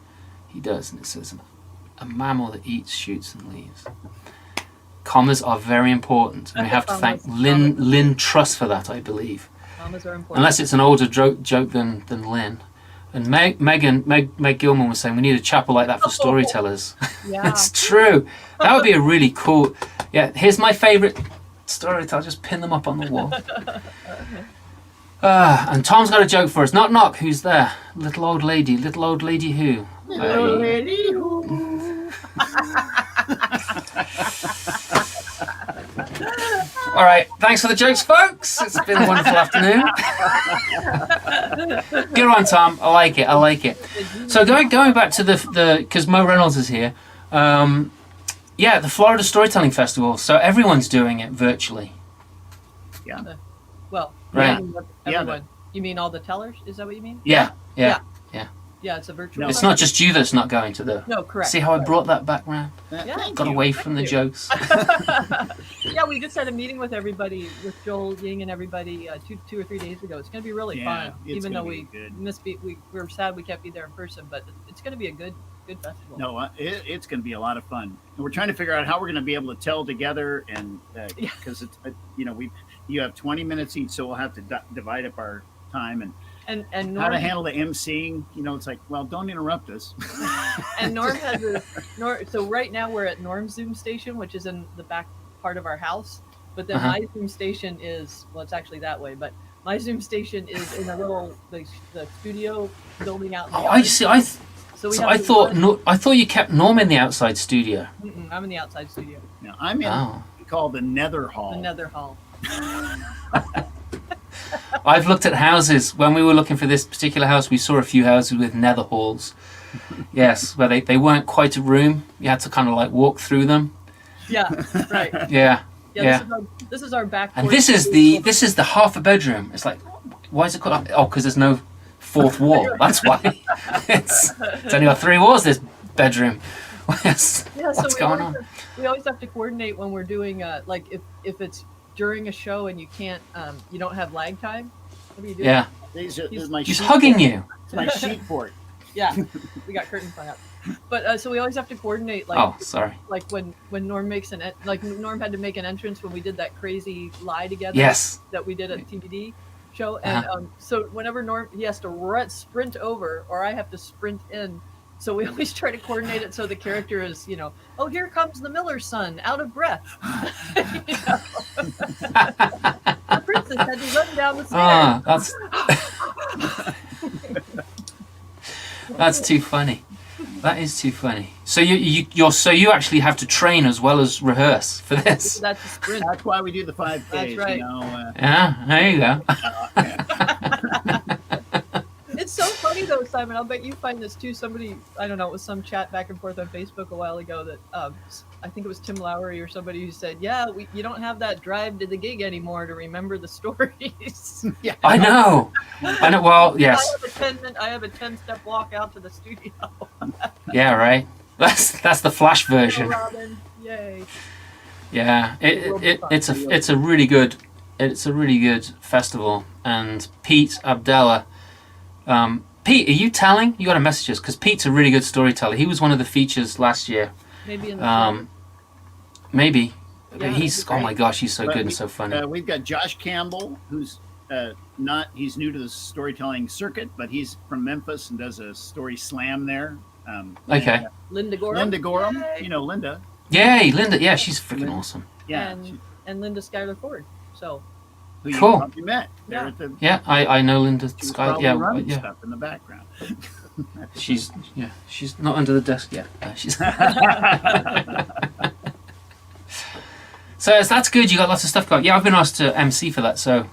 He does, and it says, "A mammal that eats, shoots, and leaves." Commas are very important, and we have to thank Lynn Truss for that, I believe. Commas are important. Unless it's an older joke than Lynn. And Meg Gilman was saying we need a chapel like that for storytellers. Yeah. It's true. That would be a really cool. Yeah, here's my favorite storyteller. Just pin them up on the wall. And Tom's got a joke for us. Knock knock. Who's there? Little old lady. Little old lady who? Little lady who? All right. Thanks for the jokes, folks. It's been a wonderful afternoon. Good one, Tom. I like it. So going back to the because Mo Reynolds is here. The Florida Storytelling Festival. So everyone's doing it virtually. Yeah. Well, right. Everyone. You mean all the tellers? Is that what you mean? Yeah. Yeah, it's a virtual. No, it's not just you that's not going to the. No, correct. See how I brought that back round? Yeah. Got away from the jokes. Yeah, we just had a meeting with everybody, with Joel Ying and everybody, 2 or 3 days ago. It's going to be really fun, even though we're sad we can't be there in person, but it's going to be a good festival. No, it's going to be a lot of fun, and we're trying to figure out how we're going to be able to tell together, and because it's you have 20 minutes each, so we'll have to divide up our time and Norm, how to handle the emceeing. It's like, well, don't interrupt us. And Norm has so right now we're at Norm's Zoom station, which is in the back part of our house, but then my Zoom station is, well, it's actually that way, but my Zoom station is in a little the studio building out. I see. I thought you kept Norm in the outside studio. I'm in the outside studio. No, I'm in called the Nether Hall. The Nether Hall. I've looked at houses. When we were looking for this particular house, we saw a few houses with nether halls. Yes, where they weren't quite a room. You had to kind of like walk through them. Yeah, right. Yeah. This is our back. And this is the half a bedroom. It's like, why is it called? Oh, because there's no fourth wall. That's why. It's only got 3 walls. This bedroom. What's going on? We always have to coordinate when we're doing like if it's during a show and you can't you don't have lag time. What do you do? Yeah. He's hugging you. It's my sheet fort. Yeah, we got curtains hung up. But so we always have to coordinate. Like, oh, sorry. Like when Norm makes Norm had to make an entrance when we did that crazy lie together. Yes. That we did at TBD show, and so whenever Norm he has to sprint over, or I have to sprint in. So we always try to coordinate it so the character is, oh, here comes the miller's son, out of breath. The princess had to run down the stairs. That's too funny. That is too funny. So you actually have to train as well as rehearse for this. That's a sprint. That's why we do the 5Ks. That's right. Yeah, there you go. so funny though, Simon. I'll bet you find this too. Somebody, I don't know, it was some chat back and forth on Facebook a while ago that I think it was Tim Lowry or somebody who said, "Yeah, you don't have that drive to the gig anymore to remember the stories." Yeah. I know. Well, yes. I have a 10-step walk out to the studio. Yeah, right. That's the Flash version. Robin, yay! Yeah, it's a really good festival. And Pete Abdallah, Pete, are you telling? You got to message us because Pete's a really good storyteller. He was one of the features last year. Maybe in the maybe. Yeah, He's oh my gosh, he's so good and so funny. We've got Josh Campbell, who's he's new to the storytelling circuit, but he's from Memphis and does a story slam there. Okay. And, Linda Gorham. Linda Gorham, Yay. you know Linda. Yay, Linda. Yeah, she's freaking awesome. Yeah. And Linda Schuyler Ford. So. Who you Cool. probably met. Yeah. At the, Yeah, I know Linda she was Sky. probably Yeah, running yeah. stuff in the background. She's not under the desk yet. She's. So that's good. You got lots of stuff going. Yeah, I've been asked to MC for that, so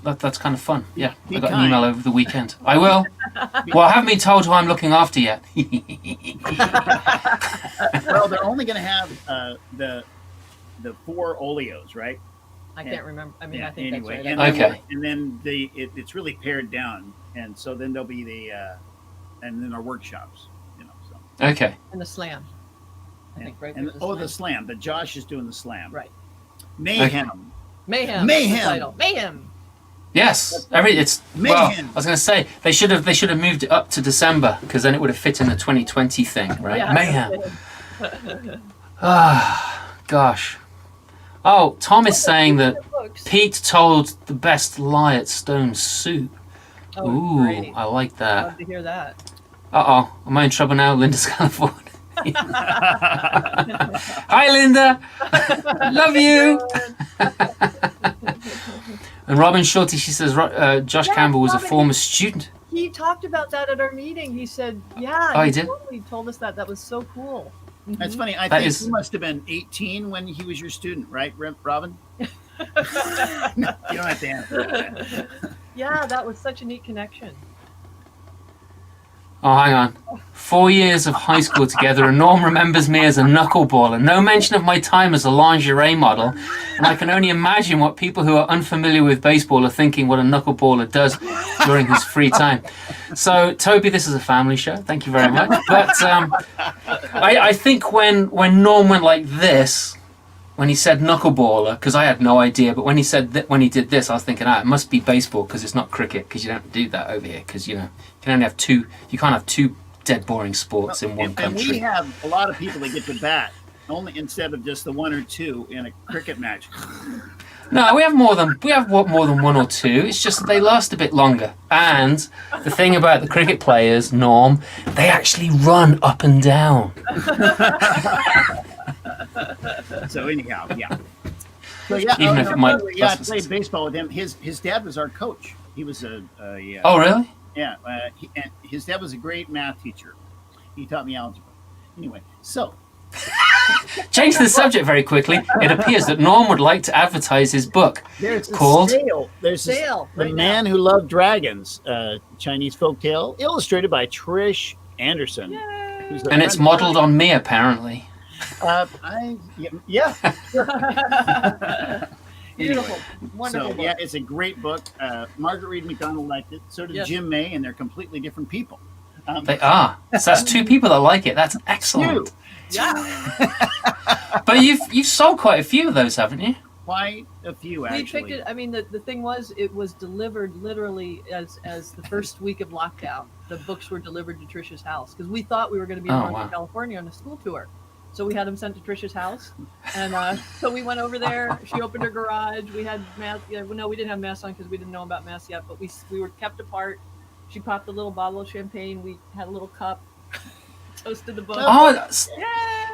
that's kind of fun. Yeah, Be I got an kind. email over the weekend. I will. Well, I haven't been told who I'm looking after yet. Well, they're only going to have the 4 Oleos, right? I can't remember. I mean, Yeah, I think anyway, that's and right. Okay. then it's really pared down, and so then there'll be and then our workshops, you know. So Okay. And the slam. I think right. and there's the slam. But Josh is doing the slam. Right. Mayhem. Mayhem. Mayhem. That's the title. Mayhem. Yes. Well, Mayhem. I was going to say they should have moved it up to December because then it would have fit in the 2020 thing, right? Yeah. Mayhem. Ah, gosh. Oh, Tom is saying that Pete told the best lie at Stone Soup. Oh, Ooh, great. I like that. Love to hear that. Uh-oh, am I in trouble now? Linda's California. Hi, Linda. Love you. And Robin Shorty, she says, Josh Yeah, Campbell was a Robin, former student. He talked about that at our meeting. He said, "Yeah, Oh, he did? totally told us that. That was so cool." That's funny. I That think is- he must have been 18 when he was your student, right, Robin? No, you don't have to answer that. Yeah, that was such a neat connection. Oh, hang on. 4 years of high school together, and Norm remembers me as a knuckleballer. No mention of my time as a lingerie model, and I can only imagine what people who are unfamiliar with baseball are thinking what a knuckleballer does during his free time. So, Toby, this is a family show. Thank you very much. But I think when Norm went like this, when he said knuckleballer, because I had no idea, but when he said when he did this, I was thinking, it must be baseball because it's not cricket, because you don't do that over here, because you can only have two. You can't have two dead boring sports in one And country. we have a lot of people that get to bat, only instead of just the 1 or 2 in a cricket match. No, we have more than one or two. It's just that they last a bit longer. And the thing about the cricket players, Norm, they actually run up and down. So anyhow, yeah. So yeah, Even if it might I bust played us. baseball with him. His dad was our coach. He was a Oh, really? yeah. And his dad was a great math teacher. He taught me algebra. Anyway, so Change the subject very quickly. It appears that Norm would like to advertise his book there's called sale. There's this- Sale The right Man Who Loved Dragons, Chinese folktale, illustrated by Trish Anderson. who's a and it's friend- modelled on me, apparently. Yeah. Beautiful, Anyway, wonderful. so yeah, it's a great book. Margaret Reed McDonald liked it. So did Yes. Jim May, and they're completely different people. They are. So that's two people that like it. That's excellent. Yeah, But you've sold quite a few of those, haven't you? Quite a few, we actually. picked it. I mean, the thing was, it was delivered literally as the first week of lockdown. The books were delivered to Trisha's house because we thought we were going to be in Oh, Northern wow. California on a school tour. So we had them sent to Trisha's house, and so we went over there. She opened her garage. We had masks. Yeah, no, we didn't have masks on because we didn't know about masks yet. But we were kept apart. She popped a little bottle of champagne. We had a little cup. Toasted the book. Oh, Yay!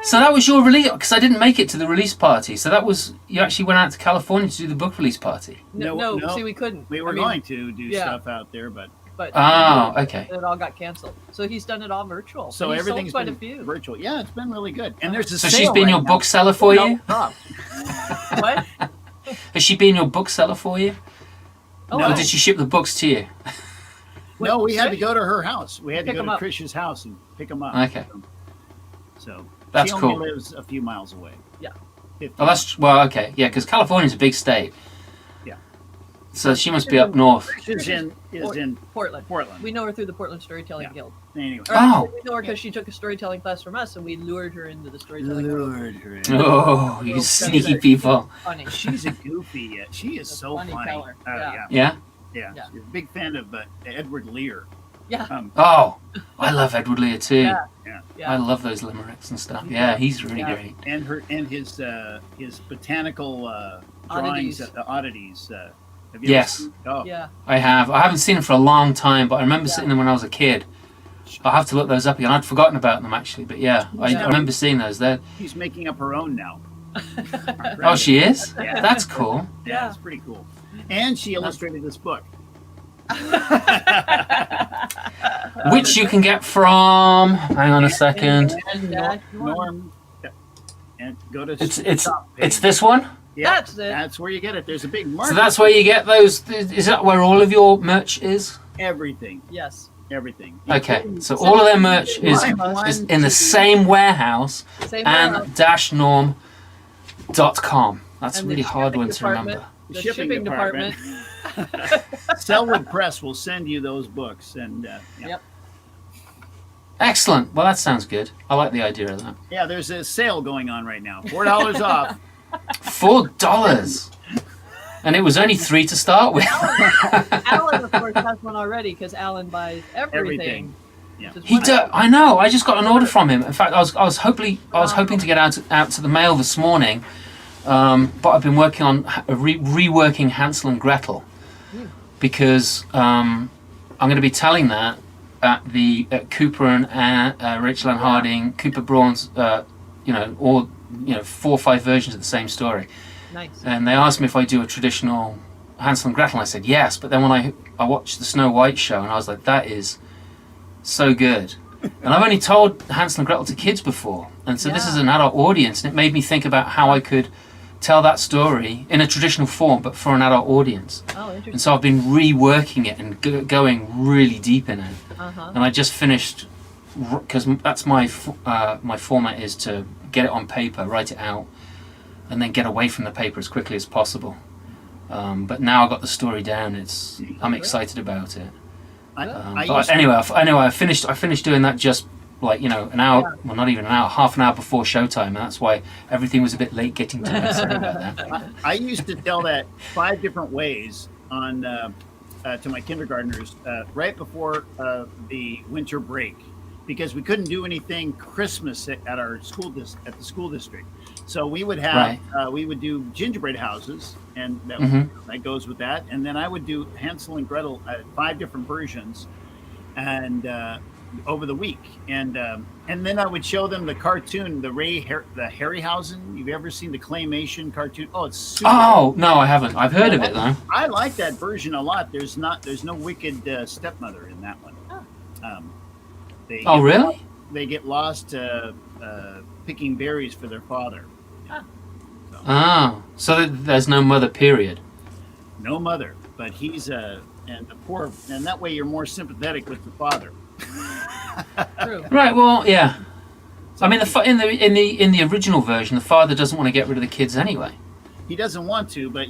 so that was your release, because I didn't make it to the release party. So that was, you actually went out to California to do the book release party. No, No. see, we couldn't. We were I mean, going to do yeah. stuff out there, but Oh, okay. It all got canceled. So he's done it all virtual. so And he's sold everything's quite been a few. virtual. Yeah, it's been really good. And there's a So sale she's been right your now. bookseller for No, you? stop. What? Has she been your bookseller for you? Oh, No. Or did she ship the books to you? No, we had to Trish? go to her house. We had to Pick go 'em to up. Trish's house and pick them up. Okay. So That's she only cool. lives a few miles away. Yeah. 15. Oh, okay. Yeah, because California's a big state. Yeah. So she must be up north. Trish is in Portland. Portland. We know her through the Portland Storytelling Yeah. Guild. Anyway. Or Oh. actually, we know her because she took a storytelling class from us, and we lured her into the storytelling world. Lured her in. Oh, you sneaky people. Funny. She's a goofy. She is A so funny funny. feller. Yeah. Yeah? Yeah. Yeah. She's a big fan of Edward Lear. Yeah. Oh, I love Edward Lear too. Yeah. Yeah. Yeah. I love those limericks and stuff. Yeah, he's really Yeah. great. And his botanical drawings, Oddities. oddities. Have Yes. ever seen? Oh, Yeah. I haven't seen them for a long time, but I remember seeing them when I was a kid. I'll have to look those up again. I'd forgotten about them actually, but yeah, I remember seeing those. she's making up her own now. Oh, she is? Yeah. That's cool. Yeah, it's pretty cool. And she illustrated this book. Which you can get from. Hang on a second. And Dash Norm. And go to It's shop page. it's this one. Yeah, That's it. That's where you get it. There's a big market. So that's where you get those. Is that where all of your merch is? everything. Yes. Everything. Okay, so all of their merch is in the same warehouse Same and warehouse. -norm.com. That's a And the really hard shipping one to department. remember. The shipping department. Selwood Press will send you those books, and yeah. Yep. Excellent. Well, that sounds good. I like the idea of that. Yeah, there's a sale going on right now. $4 off. $4, and it was only $3 to start with. Alan, of course, has one already because Alan buys everything. Yeah. which is He wonderful. I know. I just got an order from him. In fact, I was hoping to get out to the mail this morning, but I've been working on reworking Hansel and Gretel because I'm going to be telling that at Cooper and Rachel Ann Harding, Cooper Braun's, all 4 or 5 versions of the same story. Nice. And they asked me if I do a traditional Hansel and Gretel, and I said yes. But then when I watched the Snow White show, and I was like, that is so good. And I've only told Hansel and Gretel to kids before, and so this is an adult audience, and it made me think about how I could tell that story in a traditional form, but for an adult audience. Oh, interesting. And so I've been reworking it and going really deep in it. Uh-huh. And I just finished, because that's my format is to get it on paper, write it out, and then get away from the paper as quickly as possible. But now I've got the story down. I'm excited about it. But anyway, I finished doing that just like an hour, well, not even an hour, half an hour before showtime, and that's why everything was a bit late getting to me. Sorry about that. I used to tell that 5 different ways on to my kindergartners right before the winter break, because we couldn't do anything Christmas at our school at the school district. So we would have we would do gingerbread houses, and that goes with that. And then I would do Hansel and Gretel 5 different versions, and over the week, and then I would show them the cartoon, the Harryhausen. You've ever seen the claymation cartoon? Oh, it's super. Oh no, I haven't. I've heard of it though. I like that version a lot. There's no wicked stepmother in that one. Really? They get lost picking berries for their father. So there's no mother, period. No mother, but he's and that way you're more sympathetic with the father. True. Right. Well, yeah. I mean, in the original version, the father doesn't want to get rid of the kids anyway. He doesn't want to, but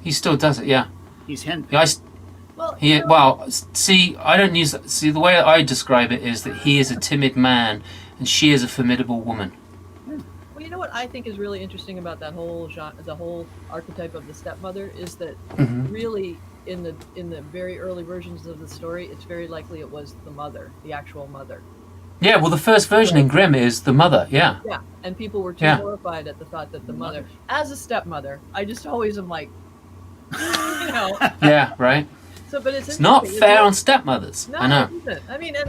He still does it. Yeah. he's henpecked. See, I don't use that. See, the way I describe it is that he is a timid man and she is a formidable woman. Well, you know what I think is really interesting about that whole genre, the whole archetype of the stepmother, is that really in the very early versions of the story, it's very likely it was the mother, the actual mother. Yeah, well, the first version in Grimm is the mother, yeah. Yeah, and people were too horrified at the thought that the mother, as a stepmother, I just always am like, Yeah, right. So, but it's not interesting, fair isn't it? on stepmothers. No, I know. it isn't. I mean, and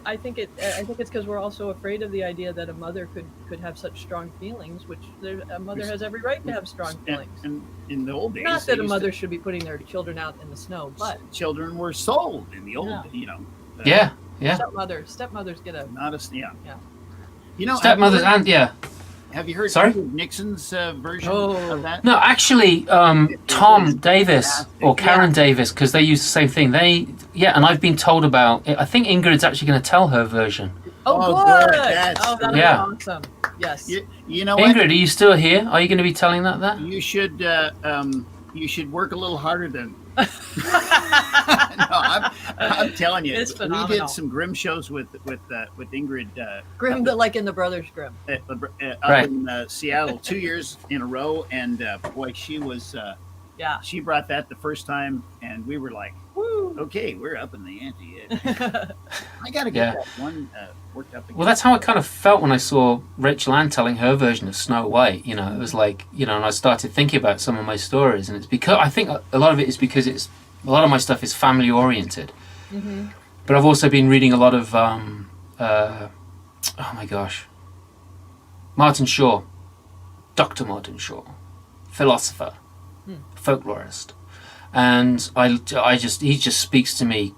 I think it's because we're also afraid of the idea that a mother could have such strong feelings, which a mother has every right to have strong feelings. And in the old days, Not that a mother should be putting their children out in the snow, but children were sold in the old, Yeah. stepmothers get a not a Yeah. You know, Stepmothers and Have you heard Sorry? Andrew Nixon's version of that? No, actually, Tom Davis or Karen Davis, because they use the same thing. And I've been told about it. I think Ingrid's actually going to tell her version. Oh, good. That'll be awesome. Yes. You know what? Ingrid, are you still here? Are you going to be telling that? You should work a little harder than. No, I'm telling you, It's we phenomenal. did some Grimm shows with Ingrid. Grimm, like in the Brothers Grimm. Up in Seattle 2 years in a row, and boy, she was. She brought that the first time, and we were like, "Woo! Okay, we're up in the ante." I gotta get that one worked up again. Well, that's how I kind of felt when I saw Rachel Ann telling her version of Snow White. You know, it was like, and I started thinking about some of my stories, and it's because I think a lot of it is because a lot of my stuff is family oriented. Mm-hmm. But I've also been reading a lot of oh my gosh, Martin Shaw, Dr. Martin Shaw, philosopher, folklorist, and he just speaks to me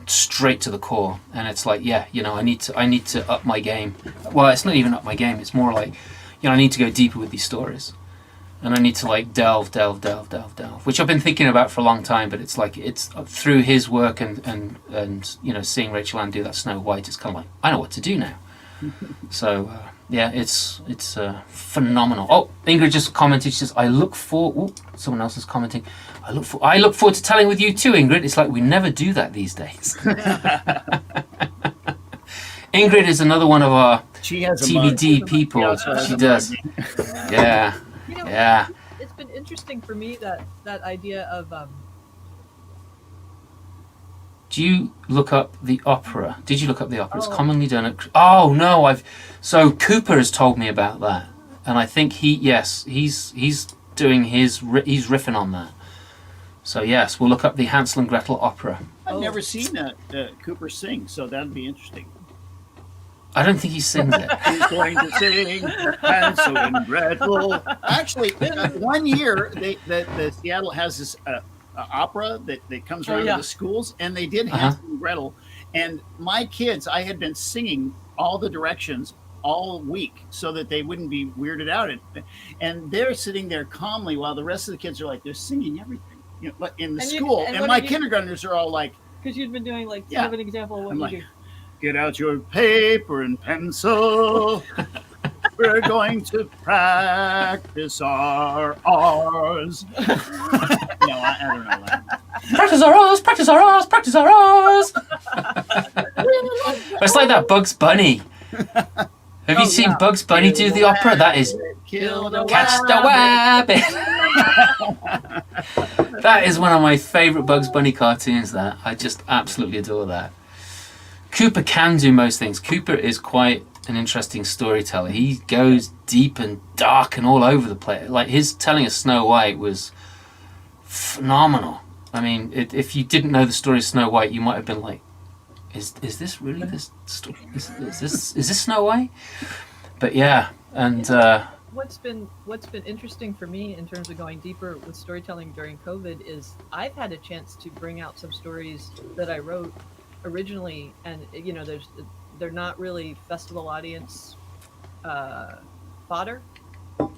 straight to the core, and it's like, I need to up my game. Well, it's not even up my game, it's more like, I need to go deeper with these stories, and I need to like delve, which I've been thinking about for a long time, but it's like, it's through his work and seeing Rachel Ann do that Snow White, it's kind of like, I know what to do now. So it's phenomenal. Oh, Ingrid just commented. She says, someone else is commenting. I look forward to telling with you too, Ingrid. It's like we never do that these days. Ingrid is another one of our TBD people. She does. Yeah. It's been interesting for me that idea of. Do you look up the opera? Did you look up the opera? It's commonly done at... Oh, no, So Cooper has told me about that. And I think he's doing he's riffing on that. So yes, we'll look up the Hansel and Gretel opera. I've never seen Cooper sing, so that'd be interesting. I don't think he sings it. He's going to sing Hansel and Gretel. Actually, 1 year, the Seattle has this... opera that comes around to the schools, and they did Hansel and Gretel, and my kids, I had been singing all the directions all week so that they wouldn't be weirded out, and they're sitting there calmly while the rest of the kids are like, they're singing everything, in the school, and my kindergartners are all like, because you'd been doing like, have an example of what you do. Get out your paper and pencil. We're going to practice our R's. No, I don't know that. Practice our R's, practice our R's, practice our R's. It's like that Bugs Bunny. Have you seen Bugs Bunny do the opera? That is Catch the Rabbit. That is one of my favourite Bugs Bunny cartoons. That I just absolutely adore that. Cooper can do most things. Cooper is quite an interesting storyteller. He goes deep and dark and all over the place. Like his telling of Snow White was phenomenal. I mean, if you didn't know the story of Snow White, you might have been like, "Is this really this story? Is this Snow White?" But yeah, and what's been interesting for me in terms of going deeper with storytelling during COVID is I've had a chance to bring out some stories that I wrote originally, and they're not really festival audience fodder.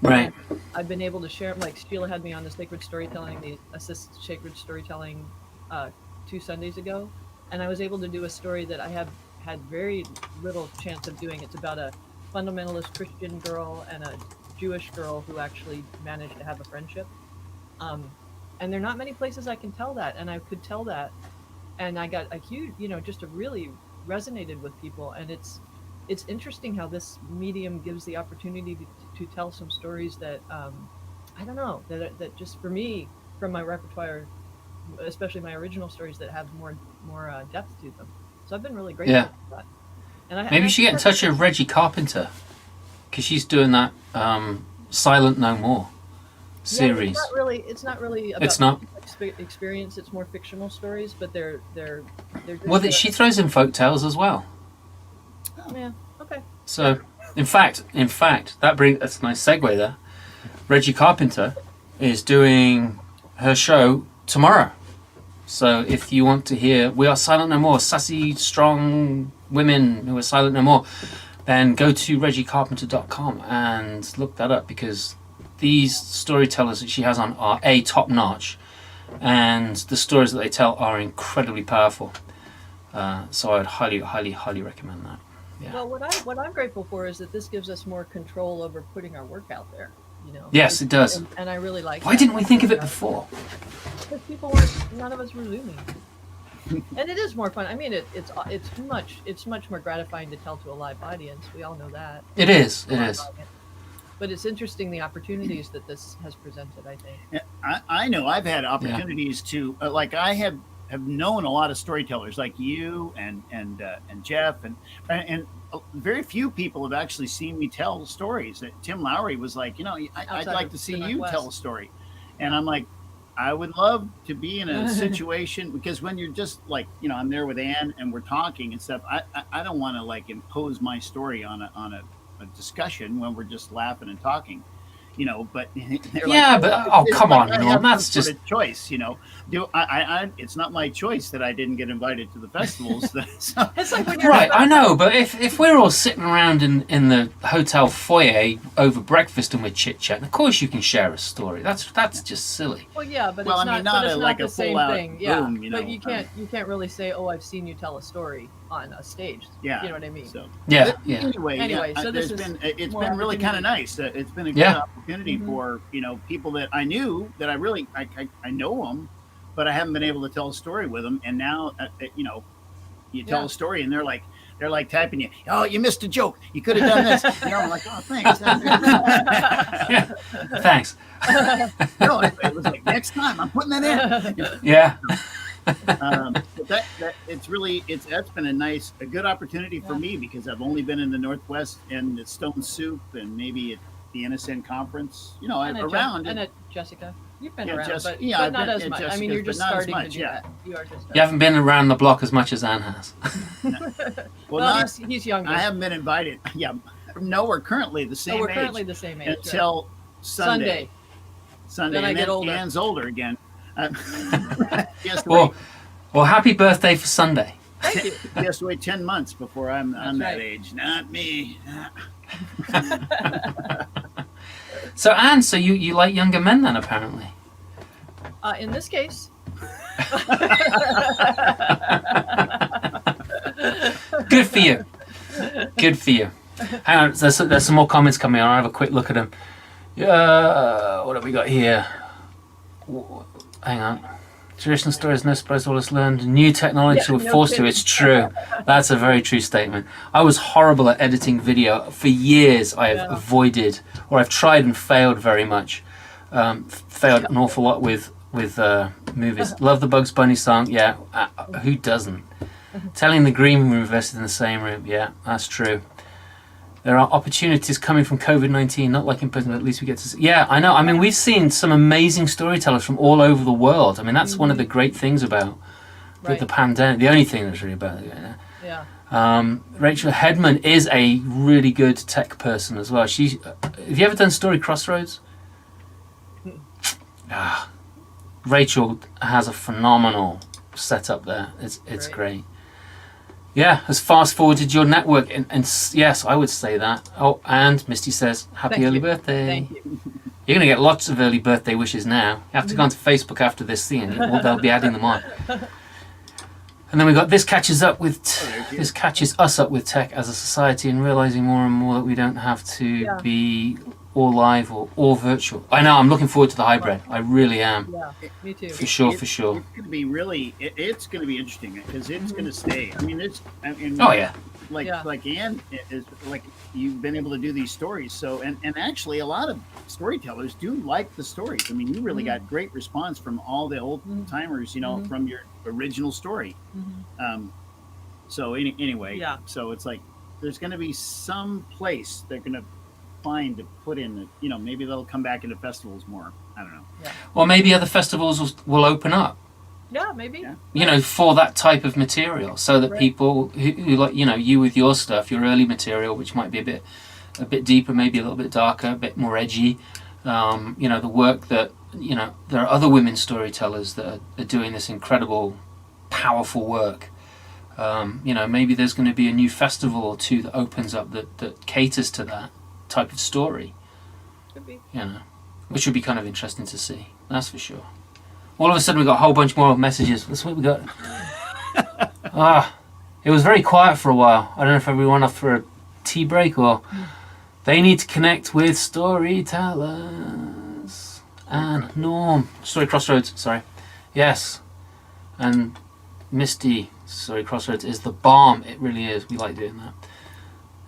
Right. I've been able to share, like Sheila had me on the Sacred Storytelling, the Assist Sacred Storytelling 2 Sundays ago, and I was able to do a story that I have had very little chance of doing. It's about a fundamentalist Christian girl and a Jewish girl who actually managed to have a friendship. And there are not many places I can tell that, and I could tell that. And I got a huge, just a really resonated with people. And it's interesting how this medium gives the opportunity to tell some stories that, I don't know, that just for me, from my repertoire, especially my original stories that have more depth to them. So I've been really grateful for that. And maybe you should get in touch with Reggie Carpenter, because she's doing that Silent No More series. Yeah, it's not really about experience. It's more fictional stories, but they're just she throws in folk tales as well. Oh, yeah. Okay. So, in fact, that's a nice segue there. Reggie Carpenter is doing her show tomorrow. So if you want to hear We Are Silent No More, sassy, strong women who are silent no more, then go to reggiecarpenter.com and look that up, because these storytellers that she has on are top notch, and the stories that they tell are incredibly powerful. So I would highly, highly, highly recommend that. Yeah. Well, what I'm grateful for is that this gives us more control over putting our work out there. Yes, it does. And I really like. Why didn't we think of it before? Because none of us were Zooming. And it is more fun. I mean, it's much more gratifying to tell to a live audience. We all know that. It is. It is. But it's interesting the opportunities that this has presented, I think. Yeah, I know I've had opportunities to like I have known a lot of storytellers like you and Jeff and very few people have actually seen me tell stories. Tim Lowry was like, I'd like to see you tell a story, and I'm like, I would love to be in a situation, because when you're just like, I'm there with Ann and we're talking and stuff, I don't want to like impose my story on a discussion when we're just laughing and talking, but come on, Norm, that's just a choice, I it's not my choice that I didn't get invited to the festivals. So. It's like when you're right, I know, but if we're all sitting around in the hotel foyer over breakfast and we're chit-chatting, of course you can share a story. That's just silly. Well, yeah, but well, it's I mean, not like the a same full-out thing. Yeah, room, but you can't really say, "Oh, I've seen you tell a story on a stage." Yeah, you know what I mean. So, yeah. Anyway, so it's been really kind of nice. It's been a good opportunity for people that I knew that I really I know them, but I haven't been able to tell a story with them. And now you tell a story and they're like typing you. Oh, you missed a joke. You could have done this. I'm like, oh, thanks. Thanks. No, it was like, next time I'm putting that in. Yeah. But that's been a good opportunity for me, because I've only been in the Northwest and the Stone Soup and maybe at the NSN conference, around. And at Jessica, you've been around, but not as much. I mean, you're just starting to do that. You are just starting. You haven't been around the block as much as Anne has. Well, he's younger. I haven't been invited. Yeah. No, we're currently the same age. We're currently the same age. Until Sunday. Then I get older. Anne's older again. Well, happy birthday for Sunday. Thank you. You have to wait 10 months before I'm that age. Not me. So, Anne, you like younger men then, apparently? In this case. Good for you. Good for you. Hang on, there's some more comments coming on. I'll have a quick look at them. What have we got here? Hang on. Traditional stories, no surprise, all us learned. New technology we're forced to. It's true. That's a very true statement. I was horrible at editing video. For years I have avoided, or I've tried and failed very much. Failed an awful lot with movies. Love the Bugs Bunny song. Yeah, who doesn't? Telling the green room versus in the same room. Yeah, that's true. There are opportunities coming from COVID-19, not like in prison, but at least we get to see. Yeah, I know. I mean, we've seen some amazing storytellers from all over the world. I mean, that's one of the great things about the pandemic. The only thing that's really about it. Rachel Hedman is a really good tech person as well. Have you ever done Story Crossroads? Rachel has a phenomenal setup there. It's great. Yeah, has fast forwarded your network, and yes, I would say that. Oh, and Misty says, happy early birthday. Thank you. You're going to get lots of early birthday wishes now. You have to go onto Facebook after this thing, and they'll be adding them on. And then we got this catches us up with tech as a society, and realizing more and more that we don't have to be all live or all virtual. I know, I'm looking forward to the hybrid. I really am. Yeah, me too. For sure. It's going to be it's going to be interesting, because it's going to stay. I mean, like Anne is like, you've been able to do these stories. So, and actually a lot of storytellers do like the stories. I mean, you really got great response from all the old timers, from your original story. So anyway, so it's like, there's going to be some place they're going to find to put in, maybe they'll come back into festivals more. I don't know. Yeah. Or maybe other festivals will open up. Yeah, maybe. Yeah. For that type of material, so that people who like, you with your stuff, your early material, which might be a bit deeper, maybe a little bit darker, a bit more edgy. The work that, there are other women storytellers that are doing this incredible, powerful work. Maybe there's going to be a new festival or two that opens up that caters to that type of story. Could be. Which would be kind of interesting to see. That's for sure. All of a sudden, we got a whole bunch more messages. That's what we got. It was very quiet for a while. I don't know if everyone went off for a tea break or they need to connect with storytellers and Norm. Story Crossroads. Sorry. Yes. And Misty. Story Crossroads is the bomb. It really is. We like doing that.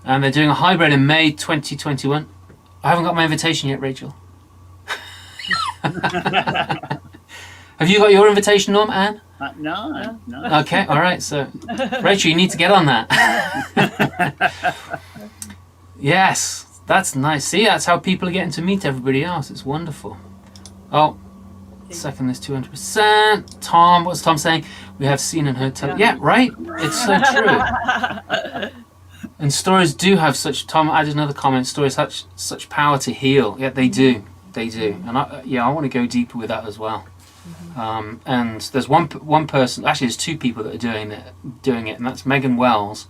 And they're doing a hybrid in May 2021. I haven't got my invitation yet, Rachel. Have you got your invitation, Norm, Anne? No. Okay, all right. So, Rachel, you need to get on that. Yes, that's nice. See, that's how people are getting to meet everybody else. It's wonderful. Oh, second this 200%. Tom, what's Tom saying? We have seen and heard. Yeah, right? It's so true. And stories do have such. Tom added another comment. Stories have such power to heal. Yeah, they do. They do. And I want to go deeper with that as well. And there's one person. Actually, there's two people that are doing it, and that's Megan Wells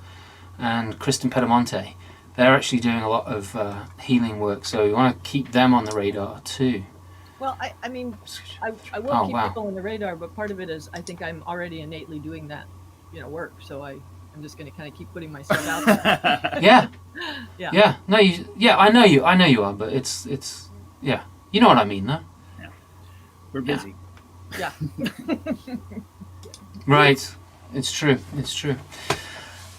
and Kristen Pedamonte. They're actually doing a lot of healing work. So we want to keep them on the radar too. Well, I will keep people on the radar, but part of it is I think I'm already innately doing that, work. So I'm just going to kind of keep putting myself out there. Yeah. No, I know you are, but it's yeah. You know what I mean, though. Yeah. We're busy. Yeah. Right. It's true.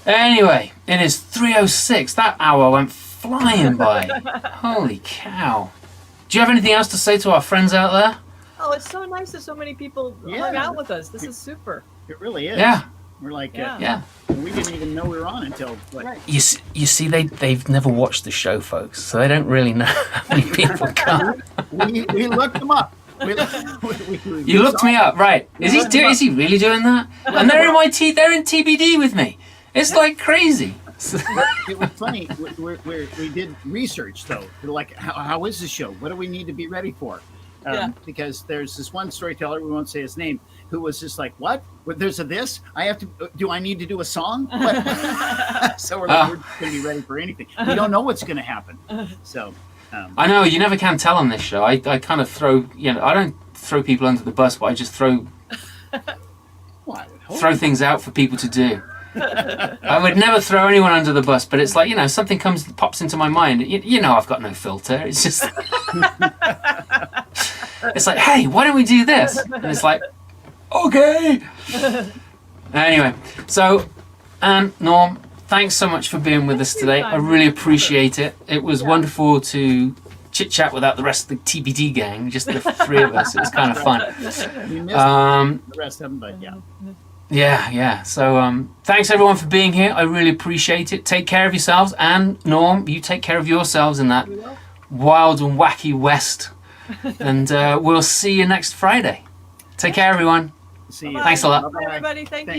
Anyway, it is 3:06. That hour went flying by. Holy cow. Do you have anything else to say to our friends out there? Oh, it's so nice that so many people hung out with us. This is super. It really is. Yeah. We're like, yeah. We didn't even know we were on until. Right. You see, they've never watched the show, folks, so they don't really know how many people come. We looked them up. You looked me up, right? Is he really doing that? And they're in they're in TBD with me. It's like crazy. It was funny. We did research though. Like, how is the show? What do we need to be ready for? Because there's this one storyteller, we won't say his name, who was just like, "What? There's a this? Do I need to do a song?" So we're going to be ready for anything. We don't know what's going to happen. So I know you never can tell on this show. I kind of throw, I don't throw people under the bus, but I just throw things out for people to do. I would never throw anyone under the bus, but it's like, something pops into my mind. I've got no filter. It's just, it's like, hey, why don't we do this? And it's like, okay. Anyway, so, Norm, thanks so much for being with us today. I really appreciate it. It was wonderful to chit-chat without the rest of the TBD gang, just the three of us. It was kind of fun. You missed the rest of them, but yeah. Yeah. So thanks everyone for being here. I really appreciate it. Take care of yourselves, and Norm, you take care of yourselves in that wild and wacky West. And we'll see you next Friday. Take care, everyone. See you. Thanks a lot. Bye, everybody. Thank you.